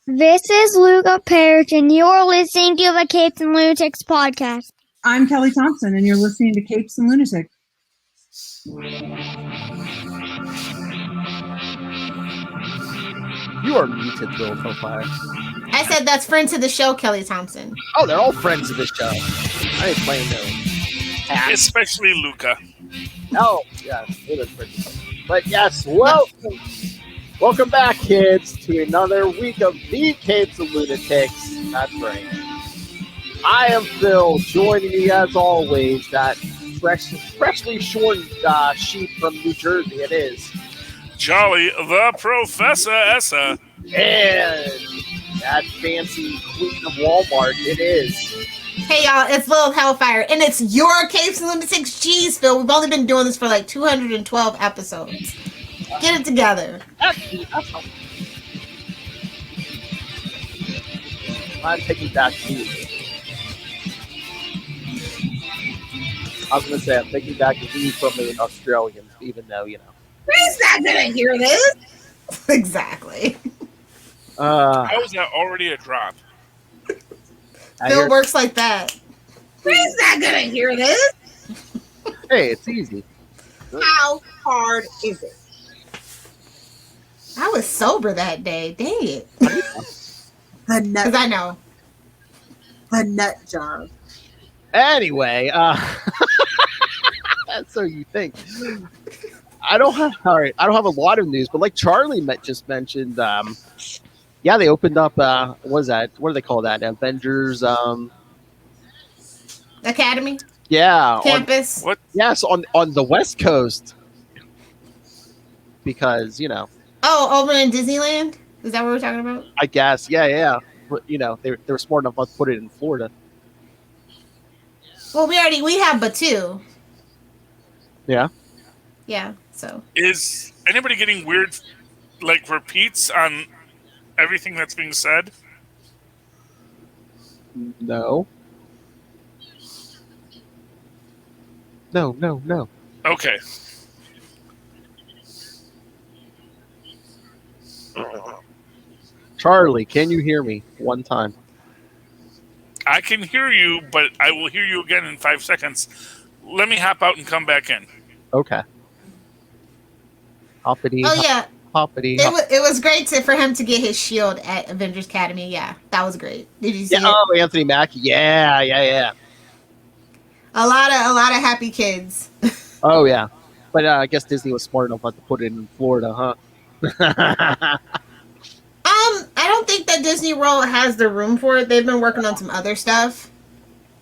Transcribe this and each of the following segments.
This is Luca Parrish, and you're listening to the Capes and Lunatics podcast. I'm Kelly Thompson, and you're listening to Capes and Lunatics. You are muted, Bill Hellfire. I said that's friend to the show, Kelly Thompson. Oh, they're all friends of this show. I ain't playing no. Especially Luca. Oh, yeah, it is pretty. But yes, welcome back, kids, to another week of the Capes and Lunatics. That's right. I am Phil, joining me as always, that freshly shorn sheep from New Jersey. It is Jolly the Professor Essa. And that fancy queen of Walmart. It is. Hey y'all, it's Lil Hellfire, and it's your Capes and Lunatics. Jeez, Phil, we've only been doing this for like 212 episodes. Get it together. I'm taking back you. I was going to say, I'm taking back the view from the Australians, even though, you know. Who's not going to hear this? Exactly. How is that already a drop? Phil works like that. Who's not going to hear this? Hey, it's easy. How hard is it? I was sober that day. Dang it. The nut. Because I know. The nut job. Anyway, that's so you think. I don't have a lot of news, but like Charlie just mentioned, yeah, they opened up. What is that? What do they call that? Avengers. Academy. Yeah. Campus. What? Yes, on the West Coast, because you know. Oh, over in Disneyland. Is that what we're talking about? I guess. Yeah. But, you know, they were smart enough to put it in Florida. Well, we have but two. Yeah. Yeah. So. Is anybody getting weird, like, repeats on everything that's being said? No. No. Okay. Charlie, can you hear me one time? I can hear you, but I will hear you again in 5 seconds. Let me hop out and come back in. Okay. Hoppity. Oh yeah. Hoppity. It was great for him to get his shield at Avengers Academy. Yeah, that was great. Did you see it? Oh, Anthony Mackie. Yeah. A lot of happy kids. Oh yeah, but I guess Disney was smart enough not to put it in Florida, huh? I don't think that Disney World has the room for it. They've been working on some other stuff.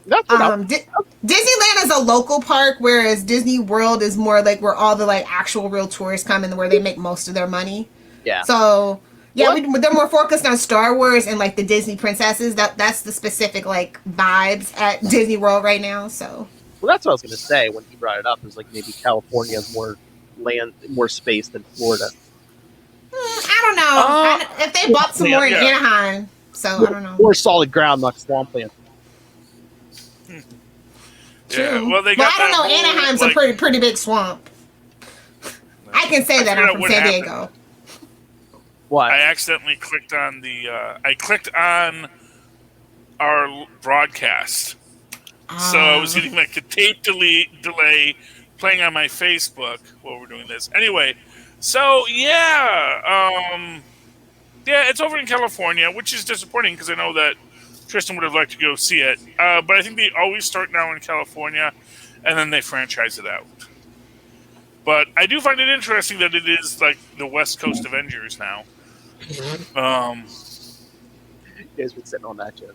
Disneyland is a local park, whereas Disney World is more like where all the like actual real tourists come and where they make most of their money. Yeah. So yeah, they're more focused on Star Wars and like the Disney princesses. That's the specific like vibes at Disney World right now. So. Well, that's what I was going to say when he brought it up. It was like maybe California has more space than Florida. I don't know. If they bought some more in Anaheim, so I don't know. More solid ground, not swampland. True. Yeah, well, they got I don't know. Anaheim's a pretty big swamp. I can say that I'm from San Diego. What? I accidentally clicked on I clicked on our broadcast. So I was getting like the tape delay playing on my Facebook while we're doing this. Anyway, so yeah, it's over in California, which is disappointing because I know that Tristan would have liked to go see it. But I think they always start now in California, and then they franchise it out. But I do find it interesting that it is like the West Coast Avengers now. You guys been sitting on that, Joe.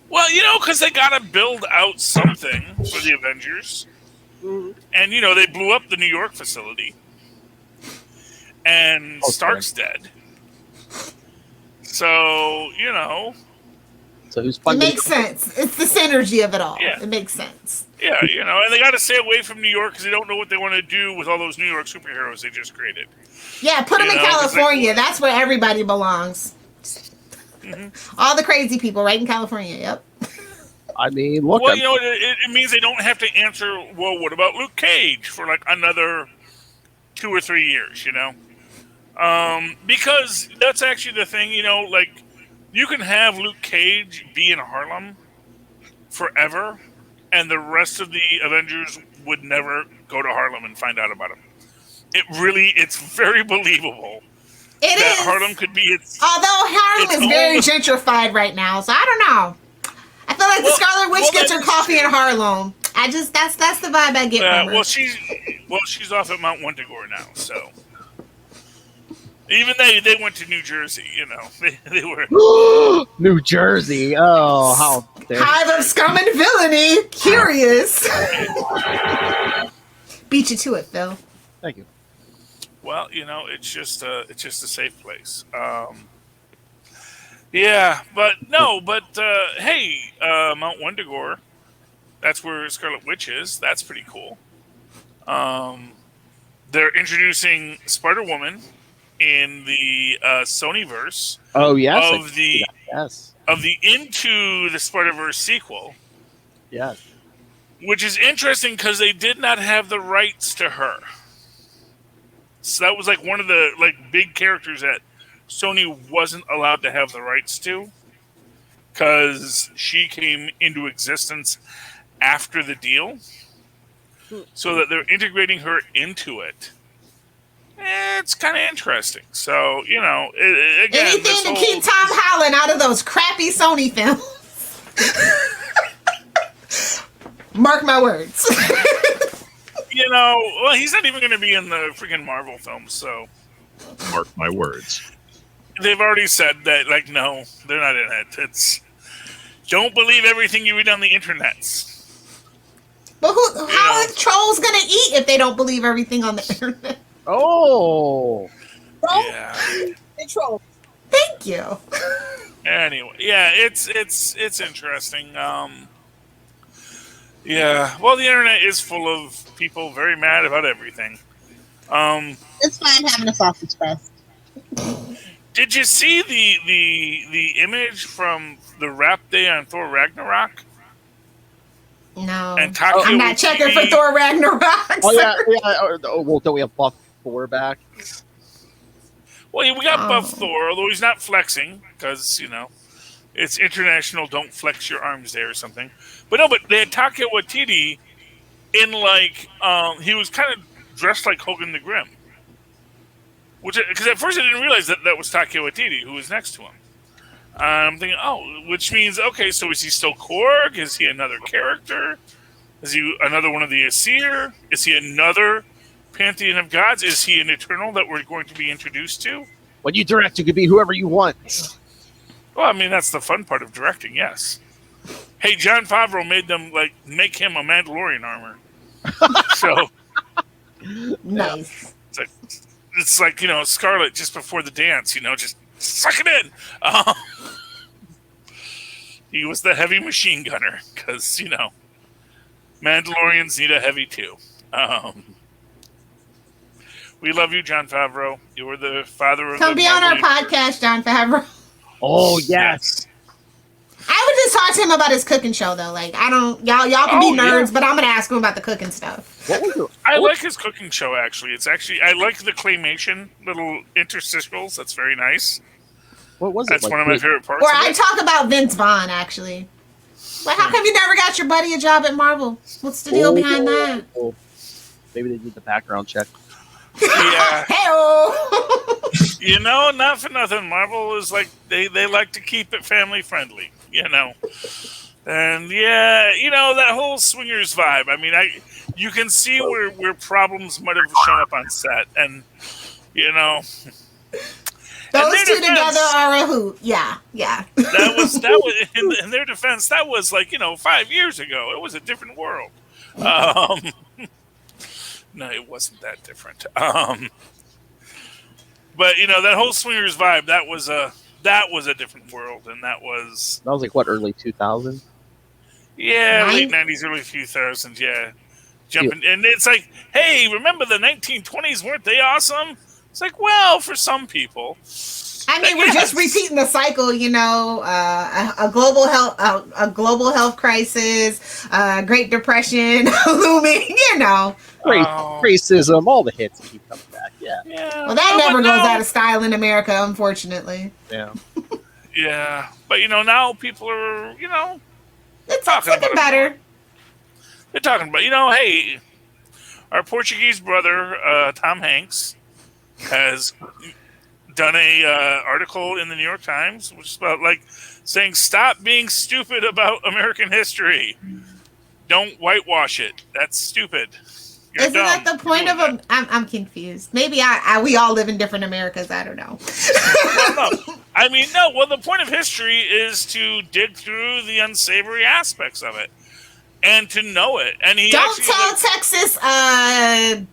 Well, you know, because they got to build out something for the Avengers. Mm-hmm. And, you know, they blew up the New York facility. And Stark's dead. So, you know. So who's funding? It makes sense. It's the synergy of it all. Yeah. It makes sense. Yeah, you know, and they got to stay away from New York because they don't know what they want to do with all those New York superheroes they just created. Yeah, put them in California. That's where everybody belongs. Mm-hmm. All the crazy people right in California. Yep. I mean, look. Well, you know, it means they don't have to answer, well, what about Luke Cage for like another 2 or 3 years, you know? Because that's actually the thing, like you can have Luke Cage be in Harlem forever, and the rest of the Avengers would never go to Harlem and find out about him. It's very believable that Harlem could be its. Although Harlem is very gentrified right now, so I don't know. I feel like the Scarlet Witch gets her coffee in Harlem. That's the vibe I get from her. Well, she's off at Mount Wundagore now, so. Even they went to New Jersey, they were New Jersey. Oh, how dare! Hive of scum and villainy. Curious. Beat you to it, Phil. Thank you. Well, it's just a safe place. Yeah, but hey, Mount Wundagore, that's where Scarlet Witch is. That's pretty cool. They're introducing Spider-Woman in the Sonyverse. Oh yes, of the Into the Spider-Verse sequel. Yes, which is interesting because they did not have the rights to her. So that was like one of the big characters that Sony wasn't allowed to have the rights to, because she came into existence after the deal. So that they're integrating her into it. It's kind of interesting. So, again, anything to keep Tom Holland out of those crappy Sony films. Mark my words. Well, he's not even going to be in the freaking Marvel films, so. Mark my words. They've already said that, no, they're not in it. It's don't believe everything you read on the internets. But how are trolls going to eat if they don't believe everything on the internet? Oh. Yeah. Control. Thank you. Anyway, yeah, it's interesting. Yeah, well, the internet is full of people very mad about everything. It's fine having a sausage fest. Did you see the image from the rap day on Thor Ragnarok? No. And I'm not checking for Thor Ragnarok. Oh yeah. Well, don't we have Buff Thor back? Well, we got Buff Thor, although he's not flexing because it's international. Don't flex your arms day or something. But they had Taika Waititi in he was kind of dressed like Hogan the Grim, because at first I didn't realize that was Taika Waititi who was next to him. I'm thinking, which means so is he still Korg? Is he another character? Is he another one of the Aesir? Is he another Pantheon of Gods? Is he an Eternal that we're going to be introduced to? When you direct, you can be whoever you want. Well, I mean, that's the fun part of directing, yes. Hey, Jon Favreau made them, make him a Mandalorian armor. So. Nice. It's like, Scarlet just before the dance, just suck it in. He was the heavy machine gunner, because, Mandalorians need a heavy too. We love you, Jon Favreau. You were the father of. Come be on our podcast, Jon Favreau. Oh yes. I would just talk to him about his cooking show, though. Y'all can be nerds, but I'm gonna ask him about the cooking stuff. What was it? I like his cooking show. Actually, I like the claymation little interstitials. That's very nice. What was it? That's one of my favorite parts. Or I talk about Vince Vaughn, actually. How come you never got your buddy a job at Marvel? What's the deal behind that? Maybe they did the background check. Yeah. Hey-oh. Not for nothing. Marvel is they like to keep it family friendly, And yeah, that whole swingers vibe. I mean, you can see where problems might have shown up on set, and those two together are a hoot. Yeah. That was in their defense. That was 5 years ago. It was a different world. No, it wasn't that different. But that whole swingers vibe, that was a different world, and that was early 2000s. Yeah, late 90s, early 2000s. Yeah, jumping, and it's hey, remember the 1920s? Weren't they awesome? It's well, for some people. I mean, we're just repeating the cycle, you know. A global health crisis, Great Depression looming, you know. Racism, all the hits keep coming back. Yeah. Well, that never goes out of style in America, unfortunately. Yeah. Yeah, but now people are, It's talking looking about better. They're talking about, hey, our Portuguese brother Tom Hanks has done a article in the New York Times, which is about saying stop being stupid about American history. Don't whitewash it. That's stupid. You're Isn't that the point of a? I'm confused. Maybe we all live in different Americas. I don't know. Well, no. I mean, no. Well, the point of history is to dig through the unsavory aspects of it and to know it. And don't tell Texas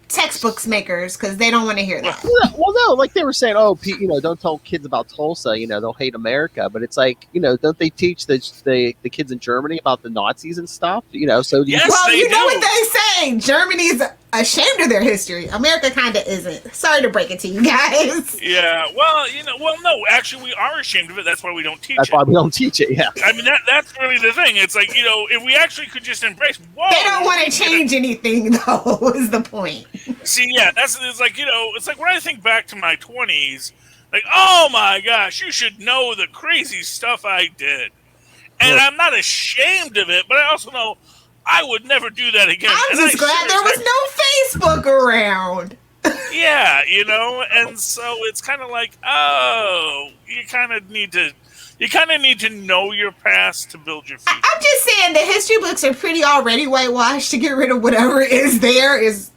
textbooks makers because they don't want to hear that. Well, no, like they were saying, don't tell kids about Tulsa. They'll hate America. But it's like, don't they teach the kids in Germany about the Nazis and stuff? So yes, well, you know do. what they say. Germany's ashamed of their history. America kind of isn't. Sorry to break it to you guys. Yeah. Well, no. Actually, we are ashamed of it. That's why we don't teach it. That's why we don't teach it. Yeah. I mean, that's really the thing. It's like, if we actually could just embrace. Whoa, they don't want to change anything, though. Is the point. See, yeah, it's like, it's like when I think back to my 20s, like, oh my gosh, you should know the crazy stuff I did. And I'm not ashamed of it, but I also know I would never do that again. I'm just glad there was no Facebook around. Yeah, and so it's kind of like, you kind of need to know your past to build your future. I'm just saying the history books are pretty already whitewashed. To get rid of whatever is there is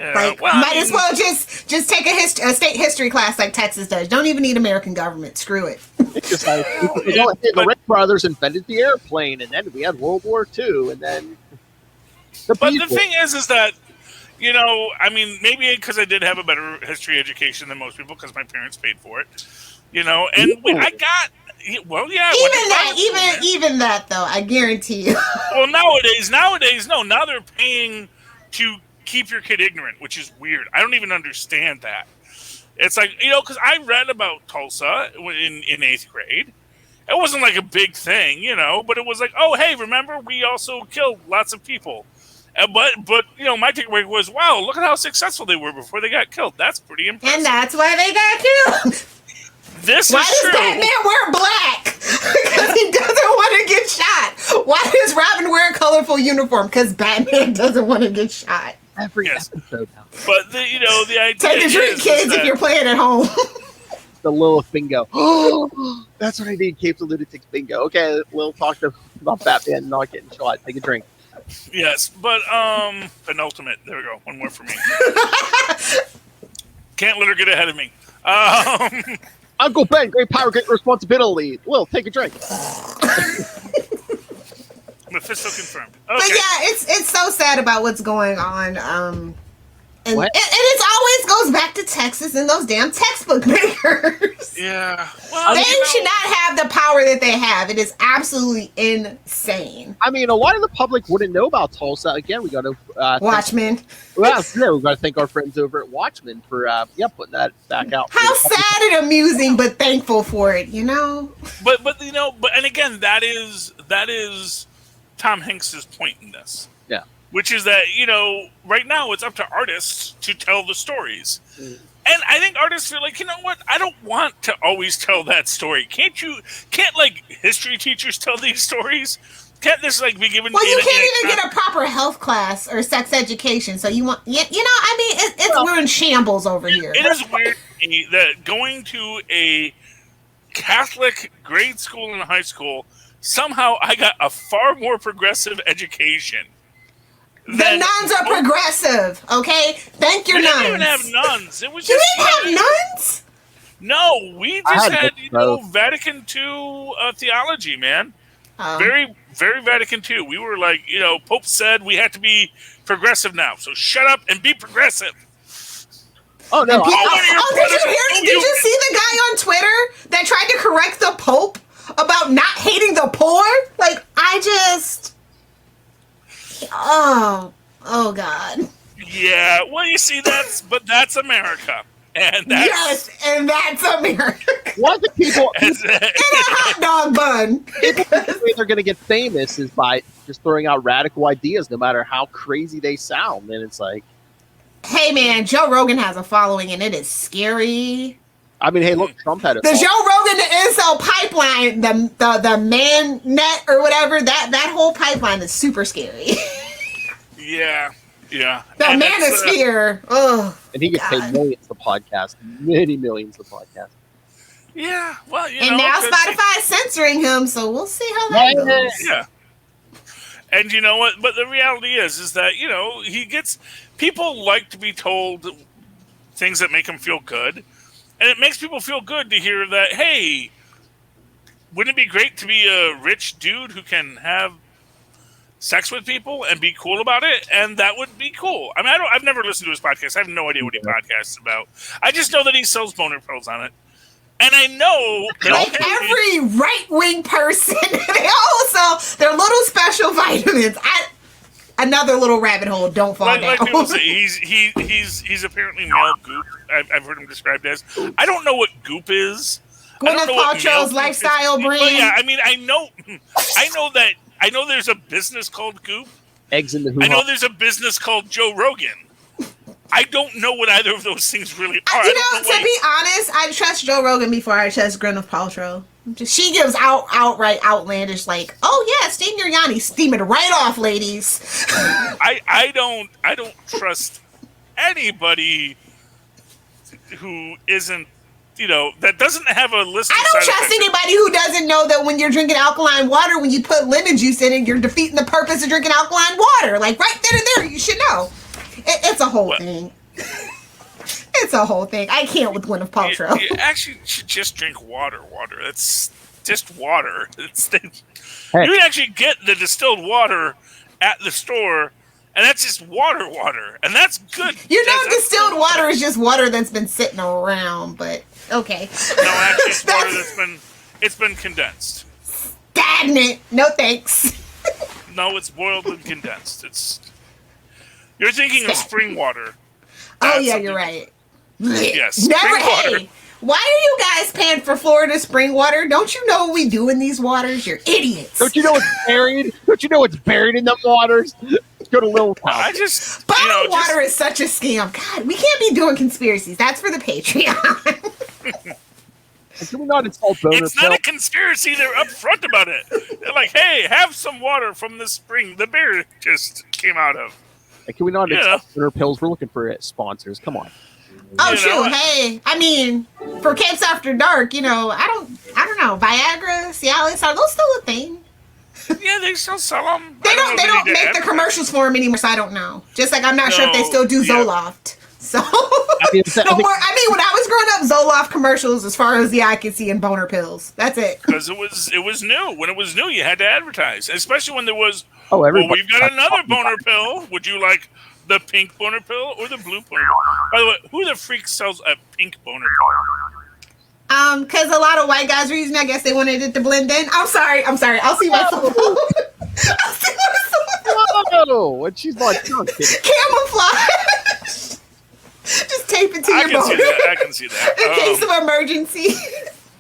might as well just take a state history class like Texas does. Don't even need American government. Screw it. It's just like the Wright brothers invented the airplane, and then we had World War II, and then the thing is that I mean, maybe because I did have a better history education than most people because my parents paid for it, and I got. Well, yeah. Even that though, I guarantee you. Well, nowadays, no. Now they're paying to keep your kid ignorant, which is weird. I don't even understand that. It's like, because I read about Tulsa in 8th grade. It wasn't like a big thing, but it was like, oh, hey, remember we also killed lots of people. But my takeaway was, wow, look at how successful they were before they got killed. That's pretty impressive. And that's why they got killed. Why does Batman wear black? Because he doesn't want to get shot. Why does Robin wear a colorful uniform? Because Batman doesn't want to get shot. Every episode now. But the idea take a drink, kids, if you're playing at home. The Lilith bingo. Oh, that's what I need. Capes and Lunatics bingo. Okay, we'll talk about Batman not getting shot. Take a drink. Yes, but penultimate. There we go. One more for me. Can't let her get ahead of me. Uncle Ben, great power, great responsibility. Lil, take a drink. Mephisto confirmed. Okay. But yeah, it's so sad about what's going on. And it always goes back to Texas and those damn textbook makers. Yeah. Well, they should not have the power that they have. It is absolutely insane. I mean, a lot of the public wouldn't know about Tulsa. Again, we got to Watchmen. We got to thank our friends over at Watchmen for putting that back out. How sad and amusing, but thankful for it. But and again, that is Tom Hanks's point in this. Yeah. Which is that, right now it's up to artists to tell the stories. Mm. And I think artists are like, you know what? I don't want to always tell that story. Can't history teachers tell these stories? Can't this be given? Well, you can't even get a proper health class or sex education. So you want, we're in shambles over here. It is weird that going to a Catholic grade school and high school, somehow I got a far more progressive education. The nuns are progressive, okay? Thank your nuns. We didn't even have nuns. It was you didn't have nuns? No, we just had Vatican II theology, man. Very, very Vatican II. We were like, Pope said we had to be progressive now, so shut up and be progressive. Oh no! Did you see the guy on Twitter that tried to correct the Pope about not hating the poor? Oh God. Yeah, well, you see, that's America. And that's, and that's America. What the people In a hot dog bun. the way they're going to get famous is by just throwing out radical ideas, no matter how crazy they sound. And it's like, hey man, Joe Rogan has a following, and it is scary. I mean, hey, look, Trump had a The Joe Rogan to incel pipeline, the man net or whatever, that whole pipeline is super scary. Yeah. The manosphere. And he gets paid millions to podcast, many millions to podcast. Yeah, well, and now Spotify is censoring him, so we'll see how that goes. Yeah. And you know what? But the reality is that, he gets... People like to be told things that make them feel good. And it makes people feel good to hear that, hey, wouldn't it be great to be a rich dude who can have sex with people and be cool about it? And that would be cool. I mean, I've never listened to his podcast. I have no idea what he podcasts about. I just know that he sells boner pills on it. And I know that like every right-wing person, they all sell their little special vitamins. Another little rabbit hole. Don't fall down. Like people say, he's apparently male goop. I've heard him described as. I don't know what goop is. Gwyneth Paltrow's lifestyle brand. But yeah, I mean, I know there's a business called Goop. Eggs in the hoo-ha. I know there's a business called Joe Rogan. I don't know what either of those things really are. To be honest, I trust Joe Rogan before I trust Gwyneth Paltrow. She gives outright outlandish, like, oh yeah, steam your yanni, steam it right off, ladies. I don't trust anybody who isn't, that doesn't have a list. I don't trust anybody who doesn't know that when you're drinking alkaline water, when you put lemon juice in it, you're defeating the purpose of drinking alkaline water. Like right then and there, you should know. It's a whole thing. It's a whole thing. I can't with Gwyneth Paltrow. You actually should just drink water. That's just water. You can actually get the distilled water at the store, and that's just water, and that's good. Distilled water is just water that's been sitting around, but okay. No, actually, it's water it's been condensed. Stagnant. No thanks. No, it's boiled and condensed. You're thinking of spring water. Oh yeah, you're right. Yes. Never. Hey, why are you guys paying for Florida spring water? Don't you know what we do in these waters? You're idiots. Don't you know it's buried? Don't you know it's buried in them waters? Go to Little Town. Bottled water is such a scam. God, we can't be doing conspiracies. That's for the Patreon. Can we not install boner It's not a conspiracy. They're upfront about it. They're like, hey, have some water from the spring the bear just came out of. And can we not install boner pills? We're looking for sponsors. Come on. Oh shoot! Hey, I mean, for Capes After Dark, I don't know. Viagra, Cialis, are those still a thing? Yeah, they still sell them. They don't make the commercials for them anymore, so I don't know. Just like I'm not sure if they still do Zoloft. So when I was growing up, Zoloft commercials, as far as the eye could see, and boner pills. That's it. Because it was new. When it was new, you had to advertise, especially when there was. Oh, we've got another boner pill. Would you like the pink boner pill or the blue boner pill? By the way, who the freak sells a pink boner pill? Because a lot of white guys were using it. I guess they wanted it to blend in. I'm sorry. I'll see myself. Oh, what she's like? Camouflage. Just tape it to your boner. I can see that. In case of emergency.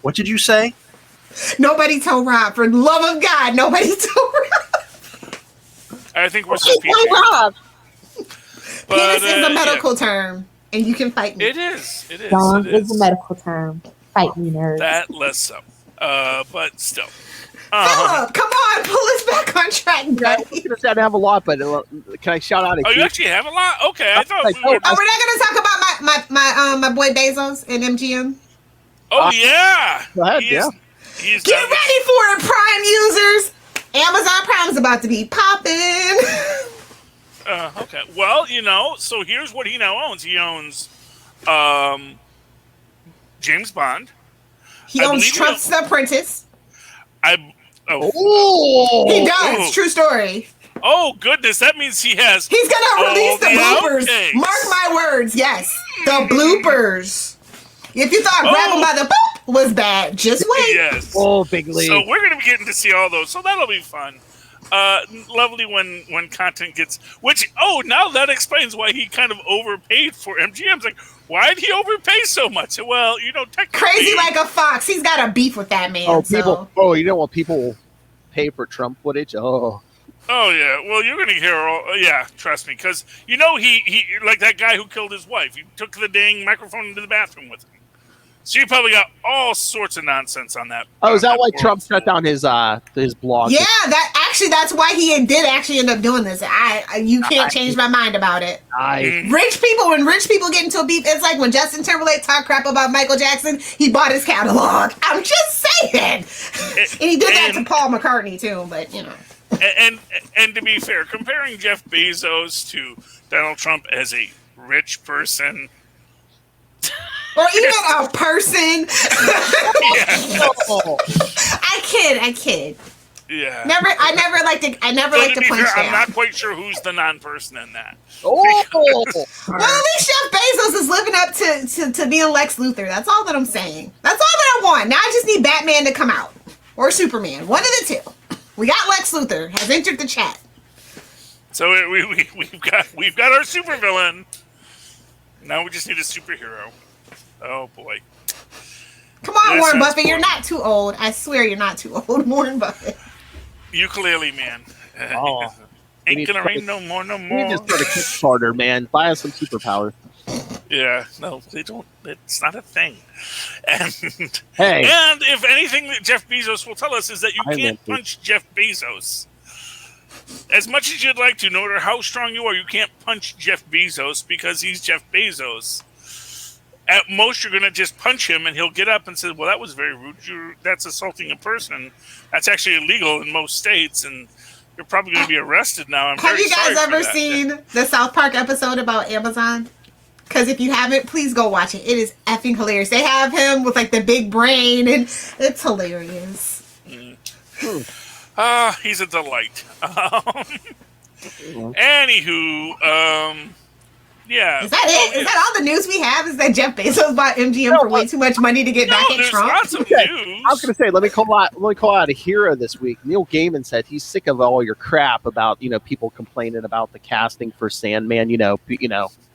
What did you say? Nobody told Rob. For the love of God, nobody told Rob. I think we're so PG. Rob. Penis is a medical term, and you can fight me. It is. Dong is a medical term. Fight me, nerds. That less so. But still. Philip, come on, pull us back on track, buddy. I don't have a lot, but can I shout out? You actually have a lot? Okay, I thought. We're not going to talk about my boy Bezos and MGM. Oh yeah. Go ahead. Get ready for it, Prime users. Amazon Prime is about to be popping. Okay. Well, so here's what he now owns. He owns James Bond. He owns Trump's Apprentice. He does. True story. Oh, goodness. That means he has... He's going to release the bloopers. Outtakes. Mark my words. Yes. The bloopers. If you thought grabbing by the boop was bad, just wait. Yes. Oh, big league. So we're going to be getting to see all those. So that'll be fun. lovely when content gets now that explains why he kind of overpaid for MGM. It's like, why did he overpay so much? Well, technically, crazy like a fox. He's got a beef with that man. You know what? People pay for Trump footage. Oh yeah. Well, you're gonna hear trust me, because he like that guy who killed his wife. He took the dang microphone into the bathroom with him. So you probably got all sorts of nonsense on that. Oh, is that why Trump shut down his blog? Yeah, that's why he did actually end up doing this. You can't change my mind about it. When rich people get into a beef, it's like when Justin Timberlake talked crap about Michael Jackson, he bought his catalog. I'm just saying. And he did that to Paul McCartney too, but And to be fair, comparing Jeff Bezos to Donald Trump as a rich person, or even a person. I kid. Yeah. I never like to punch down. I'm not quite sure who's the non-person in that. Oh. Well, at least Jeff Bezos is living up to being Lex Luthor. That's all that I'm saying. That's all that I want. Now I just need Batman to come out. Or Superman. One of the two. We got Lex Luthor. Has entered the chat. So we've got our supervillain. Now we just need a superhero. Oh boy. Come on, Warren Buffett. You're not too old. I swear you're not too old, Warren Buffett. Ukulele man. Ain't gonna rain no more. We need to start a Kickstarter, man. Buy us some superpowers. Yeah, no, they don't. It's not a thing. And and if anything that Jeff Bezos will tell us is that you can't punch Jeff Bezos. As much as you'd like to, no matter how strong you are, you can't punch Jeff Bezos because he's Jeff Bezos. At most, you're going to just punch him, and he'll get up and say, well, that was very rude. That's assaulting a person. That's actually illegal in most states, and you're probably going to be arrested now. Have you guys ever seen the South Park episode about Amazon? Because if you haven't, please go watch it. It is effing hilarious. They have him with, like, the big brain, and it's hilarious. He's a delight. Anywho, yeah. Is that it? Is that all the news we have? Is that Jeff Bezos bought MGM for way too much money to get back at Trump? Lots of news. I was going to say, let me call out a hero this week. Neil Gaiman said he's sick of all your crap about people complaining about the casting for Sandman.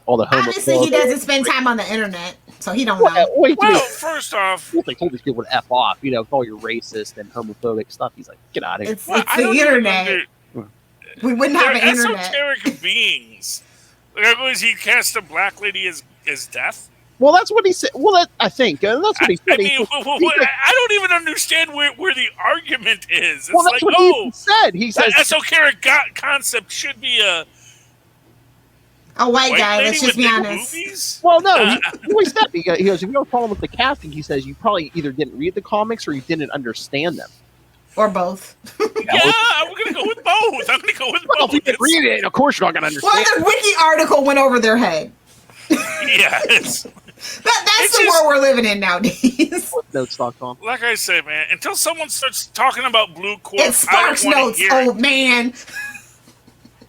All the homophobia. Obviously, he doesn't spend time on the internet, so he don't know. Well, first off, they told these people to F off. With all your racist and homophobic stuff. He's like, get out of here. It's the internet. We wouldn't have an internet. Esoteric beings. Like, he cast a black lady as death? Well, that's what he said. Well, I think that's what he said. I don't even understand where the argument is. It's that's what he said. He says esoteric concept should be a white guy. Let's just be honest. Movies? Well, no. He always said he goes, if you have a problem with the casting, he says you probably either didn't read the comics or you didn't understand them. Or both. Yeah, I'm going to go with both. Well, if you didn't read it, of course you're not going to understand. Well, the wiki article went over their head. Yeah, that's the world we're living in nowadays. Notes.com. Like I said, man, until someone starts talking about Blue Corp, it sparks notes, old man.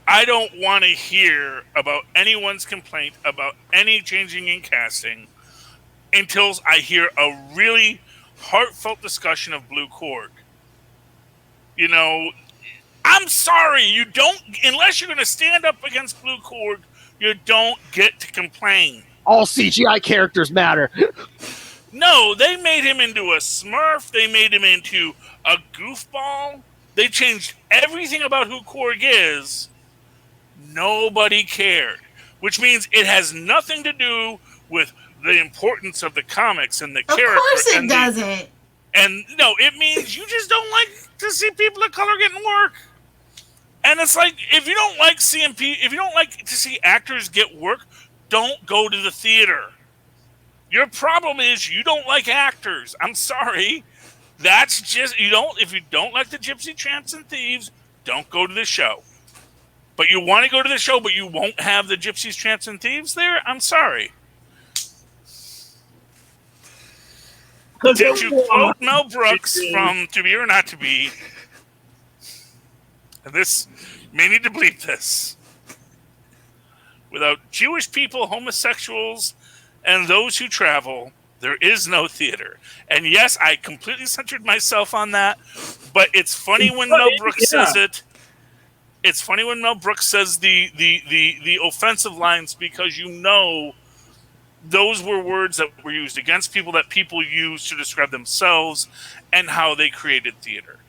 I don't want to hear about anyone's complaint about any changing in casting until I hear a really heartfelt discussion of Blue Korg. I'm sorry, you don't, unless you're going to stand up against Blue Korg, you don't get to complain. All CGI characters matter. No, they made him into a Smurf. They made him into a goofball. They changed everything about who Korg is. Nobody cared, which means it has nothing to do with the importance of the comics and the character. Of course it doesn't. And no, it means you just don't like to see people of color getting work. And it's like, if you don't like if you don't like to see actors get work, don't go to the theater. Your problem is you don't like actors. I'm sorry. That's just, if you don't like the Gypsy Tramps and Thieves, don't go to the show. But you want to go to the show, but you won't have the Gypsies, Tramps, and Thieves there? I'm sorry. Did you quote Mel Brooks from To Be or Not to Be? And this, may need to bleep this. Without Jewish people, homosexuals, and those who travel, there is no theater. And yes, I completely centered myself on that, but it's funny when Mel Brooks says it. It's funny when Mel Brooks says the offensive lines because those were words that were used against people that people used to describe themselves and how they created theater.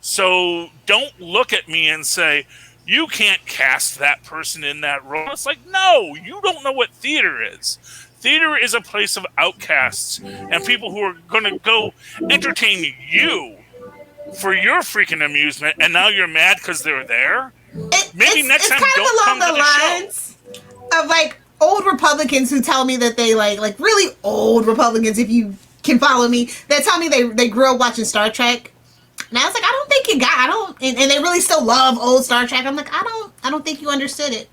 So don't look at me and say, you can't cast that person in that role. It's like, no, you don't know what theater is. Theater is a place of outcasts and people who are going to go entertain you for your freaking amusement, and now you're mad because they're there? Maybe next time don't come to the show. Of like old Republicans who tell me that they like really old Republicans, if you can follow me, that tell me they grew up watching Star Trek. And I was like, I don't think and they really still love old Star Trek. I'm like, I don't think you understood it.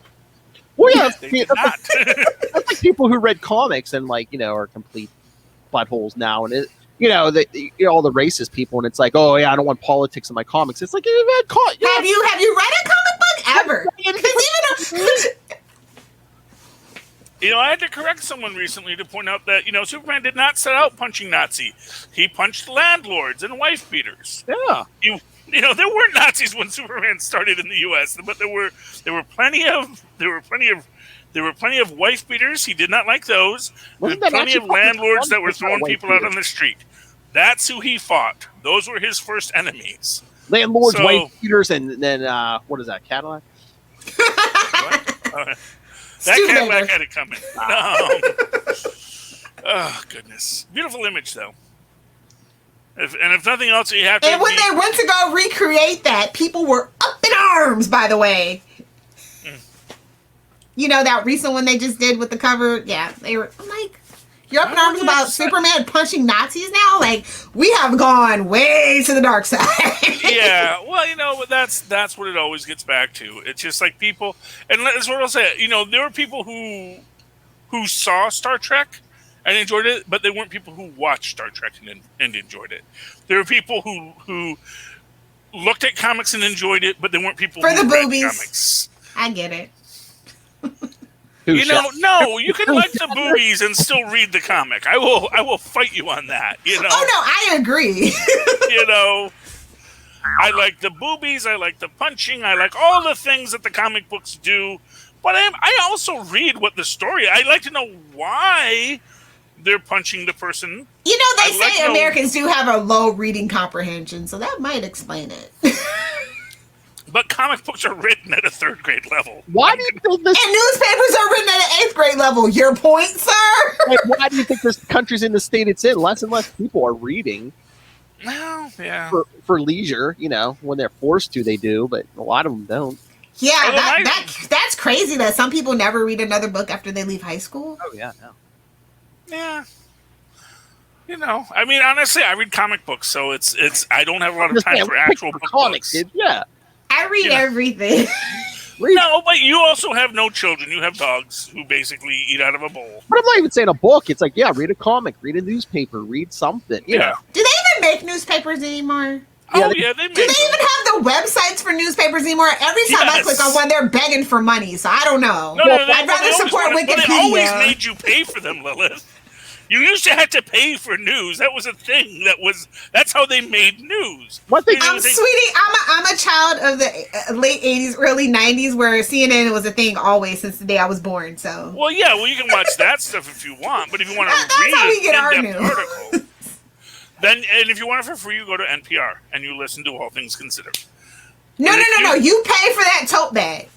Well, yeah, that's like people who read comics and are complete buttholes now, and all the racist people, and it's like, oh yeah, I don't want politics in my comics. It's like, have you read a comic book ever? I had to correct someone recently to point out that Superman did not set out punching Nazi. He punched landlords and wife beaters. Yeah, there weren't Nazis when Superman started in the U.S., but there were plenty of wife beaters. He did not like those. There were plenty of landlords that were throwing people out on the street. That's who he fought. Those were his first enemies. Landlords, wife beaters, and then what is that? Cadillac. That Cadillac had it coming. Oh goodness, beautiful image though. If nothing else, you have to. And when they went to go recreate that, people were up in arms. By the way, that recent one they just did with the cover. Yeah, they were. I'm like, you're up in arms about Superman punching Nazis now. Like, we have gone way to the dark side. Yeah, well, but that's what it always gets back to. It's just like people, and that's what I'll say. There were people who saw Star Trek and enjoyed it, but they weren't people who watched Star Trek and enjoyed it. There were people who looked at comics and enjoyed it, but they weren't people for who the read boobies. Comics. I get it. No, you can like the boobies and still read the comic. I will fight you on that. Oh no, I agree. I like the boobies. I like the punching. I like all the things that the comic books do. But I also read what the story. I like to know why they're punching the person. They say Americans do have a low reading comprehension, so that might explain it. But comic books are written at a 3rd grade level. Why do you think this? And newspapers are written at an 8th grade level. Your point, sir? Why do you think this country's in the state it's in? Less and less people are reading. Well, yeah. For leisure, when they're forced to, they do, but a lot of them don't. Yeah, that's crazy that some people never read another book after they leave high school. Oh, yeah, no. Yeah. Honestly, I read comic books, so it's I don't have a lot of time for actual comics. Books. Yeah. I read everything. No, but you also have no children. You have dogs who basically eat out of a bowl. But I'm not even saying a book. It's like, yeah, read a comic, read a newspaper, read something. Yeah. Do they even make newspapers anymore? Oh, yeah, they make Do they even have the websites for newspapers anymore? Every time I click on one, they're begging for money, so I don't know. I'd rather support Wikipedia. They always made you pay for them, Lilith. You used to have to pay for news. That was a thing. That's how they made news. Sweetie, I'm a child of the late 80s, early 90s, where CNN was a thing always since the day I was born. So. Well, yeah. Well, you can watch that stuff if you want, but if you want to read how we get our in-depth article, then and if you want it for free, you go to NPR and you listen to All Things Considered. No. You pay for that tote bag.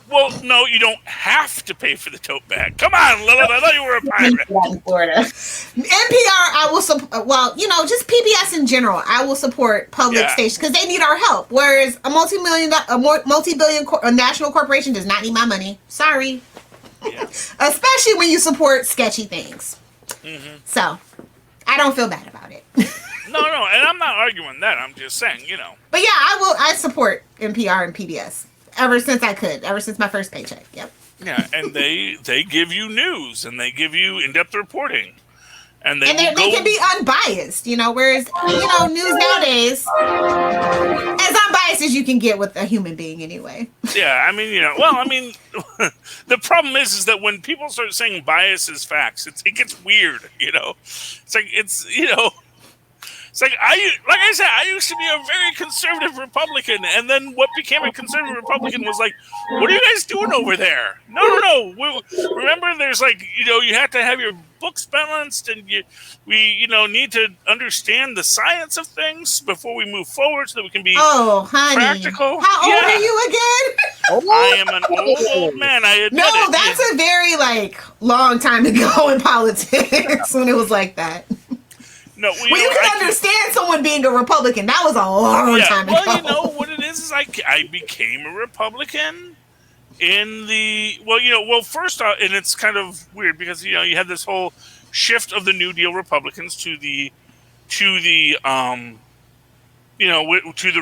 Well, no, you don't have to pay for the tote bag. Come on, Lilith. I thought you were a pirate. In Florida. NPR, I will support. Well, just PBS in general. I will support public stations because they need our help. Whereas a multi-billion national corporation does not need my money. Sorry. Yeah. Especially when you support sketchy things. Mm-hmm. So, I don't feel bad about it. No, and I'm not arguing that. I'm just saying, But yeah, I support NPR and PBS. Ever since my first paycheck. Yep. Yeah, and they give you news and they give you in-depth reporting, and they can be unbiased. Whereas news nowadays, as unbiased as you can get with a human being, anyway. Yeah, the problem is that when people start saying bias is facts, it gets weird. It's like It's like I said, I used to be a very conservative Republican, and then what became a conservative Republican was like, what are you guys doing over there? No. Remember, there's like, you have to have your books balanced, and we need to understand the science of things before we move forward, so that we can be practical. How old are you again? I am an old man. I admit it. No, that's a very long time ago in politics when it was like that. No, you can understand someone being a Republican. That was a long time ago. Well, you know what it is I became a Republican in the first off, and it's kind of weird because you had this whole shift of the New Deal Republicans to the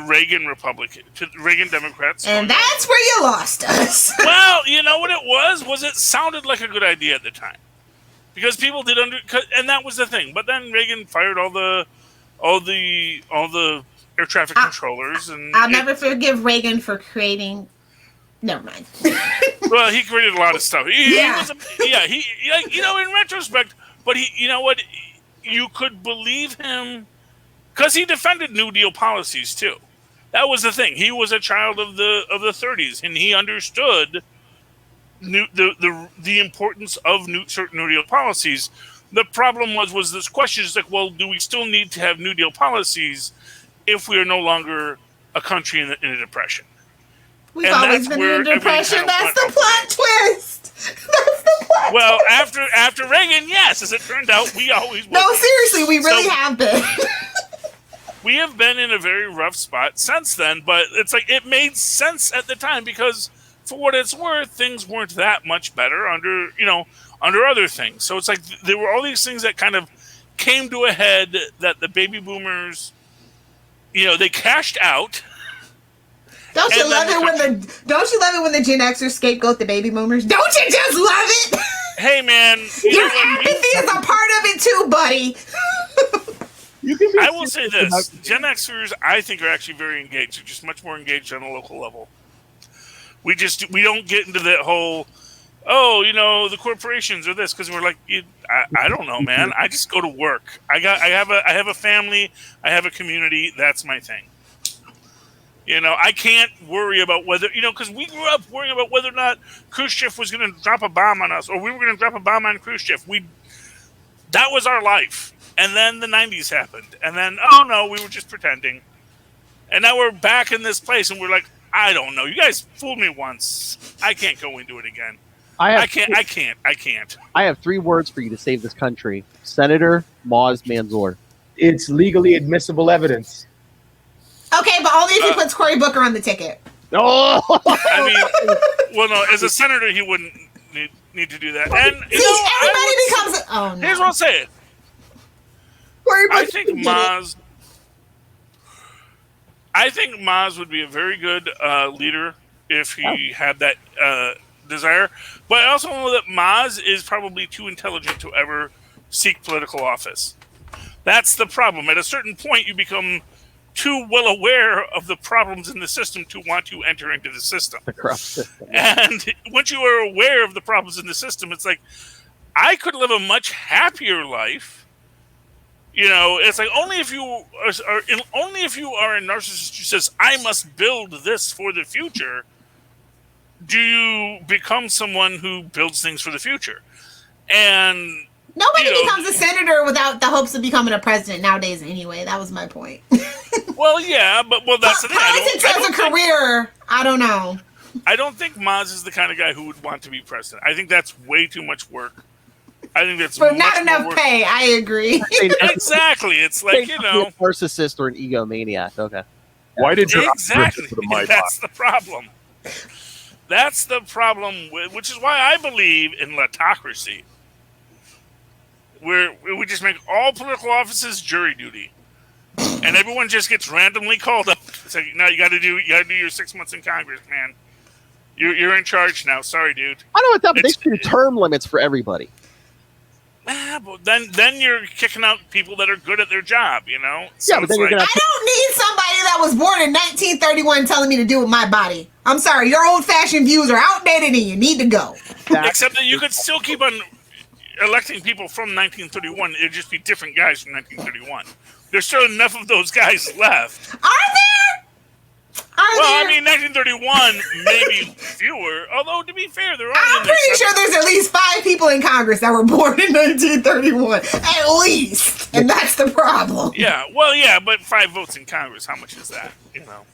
Reagan Republican, to the Reagan Democrats, and that's where you lost us. Well, you know what it was it sounded like a good idea at the time. Because people did and that was the thing. But then Reagan fired all the air traffic controllers, and I'll never forgive Reagan for creating. Never mind. Well, he created a lot of stuff. He in retrospect, but you know what? You could believe him because he defended New Deal policies too. That was the thing. He was a child of the 30s, and he understood the importance of certain New Deal policies. The problem was this question is like, well, do we still need to have New Deal policies if we are no longer a country in a depression? We've always been in a depression. That's the plot twist. That's the plot Well, twist. after Reagan, yes, as it turned out, we always were. No, seriously, we really have been. We have been in a very rough spot since then, but it's like it made sense at the time because, for what it's worth, things weren't that much better under other things. So it's like there were all these things that kind of came to a head that the baby boomers, they cashed out. Don't you love it when the Gen Xers scapegoat the baby boomers? Don't you just love it? Hey man, your apathy is a part of it too, buddy. I will say this: Gen Xers, I think, are actually very engaged. They're just much more engaged on a local level. We don't get into that whole, the corporations or this, because we're like, I don't know, man. I just go to work. I have a family. I have a community. That's my thing. I can't worry about whether, because we grew up worrying about whether or not Khrushchev was going to drop a bomb on us, or we were going to drop a bomb on Khrushchev. That was our life. And then the 90s happened. And then, oh no, we were just pretending. And now we're back in this place, and we're like, I don't know. You guys fooled me once. I can't go into it again. I can't. I have 3 words for you to save this country. Senator Maz Manzoor. It's legally admissible evidence. Okay, but only if he puts Cory Booker on the ticket. Oh! I mean, well, no, as a senator, he wouldn't need to do that. And everybody becomes. Oh no! Here's what I'll say. I think Maz would be a very good leader if he had that desire. But I also know that Maz is probably too intelligent to ever seek political office. That's the problem. At a certain point, you become too well aware of the problems in the system to want to enter into the system. The corrupt system. And once you are aware of the problems in the system, it's like, I could live a much happier life. It's like only if you are a narcissist who says, I must build this for the future, do you become someone who builds things for the future. And nobody becomes a senator without the hopes of becoming a president nowadays anyway. That was my point. Well, yeah, but that's the thing. Politics as a career, I don't know. I don't think Maz is the kind of guy who would want to be president. I think that's way too much work. I think that's for not enough pay. I agree. Exactly. It's like, a narcissist or an egomaniac. Okay. Why did you exactly? That's the problem. That's the problem, which is why I believe in Lunatocracy, where we just make all political offices jury duty, and everyone just gets randomly called up. It's like, no, you got to do your 6 months in Congress, man. You're in charge now. Sorry, dude. I know what's up. They should do term limits for everybody. But then you're kicking out people that are good at their job, So but then you're gonna. I don't need somebody that was born in 1931 telling me to do with my body. I'm sorry, your old-fashioned views are outdated and you need to go. Except that you could still keep on. electing people from 1931. It'd just be different guys from 1931. There's still enough of those guys left. Are there? I mean, 1931, maybe fewer. Although, to be fair, there are. I'm pretty sure there's at least 5 people in Congress that were born in 1931. At least. And that's the problem. Yeah, well, yeah, but 5 votes in Congress, how much is that? You know,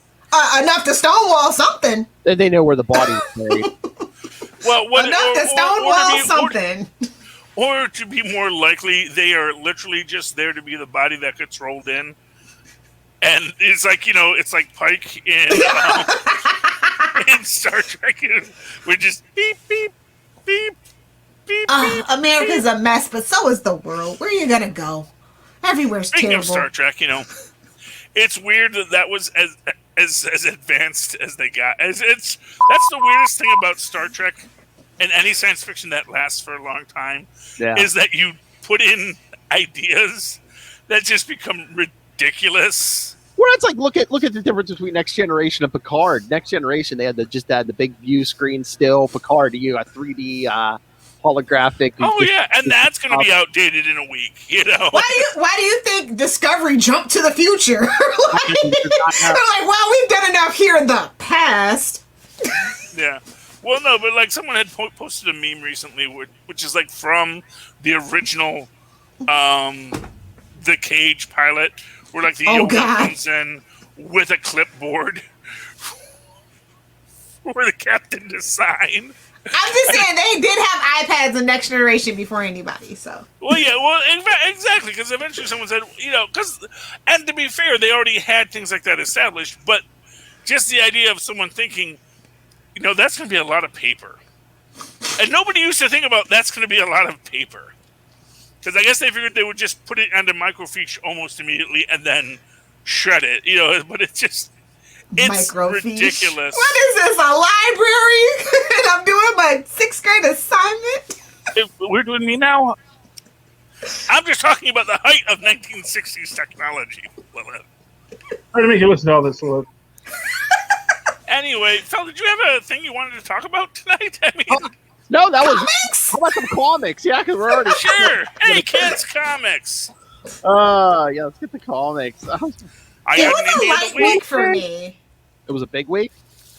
enough to stonewall something. They know where the body is buried. Well, enough to stonewall something. Or to be more likely, they are literally just there to be the body that gets rolled in. And it's like, it's like Pike in Star Trek. We're just beep, beep, beep, beep, beep. America's a mess, but so is the world. Where are you going to go? Everywhere's Speaking terrible. Speaking of Star Trek, it's weird that was as advanced as they got. That's the weirdest thing about Star Trek and any science fiction that lasts for a long time is that you put in ideas that just become ridiculous. Well, it's like look at the difference between Next Generation and Picard. Next Generation, they had the big view screen still. Picard, you got 3D holographic. Oh yeah, and that's going to be outdated in a week. Why do you think Discovery jumped to the future? They're like, well, we've done enough here in the past. Yeah. Well, no, but like someone had posted a meme recently, which is like from the original, the Cage pilot, where like the Yoda comes in with a clipboard for the captain to sign. I'm just saying they did have iPads in Next Generation before anybody, so. Well, yeah, exactly, because eventually someone said, and to be fair, they already had things like that established, but just the idea of someone thinking, that's going to be a lot of paper. And nobody used to think about that's going to be a lot of paper. Because I guess they figured they would just put it onto microfiche almost immediately and then shred it, but it's ridiculous. What is this, a library? And I'm doing my 6th grade assignment? We're doing me now? I'm just talking about the height of 1960s technology, Lilith. Try to make you listen to all this, Lilith. Anyway, Phil, did you have a thing you wanted to talk about tonight? I mean... No, that was... Comics? How about some comics? Yeah, because we're already... Sure! Hey, kids, comics! Yeah, let's get the comics. It was a light week for me. It was a big week?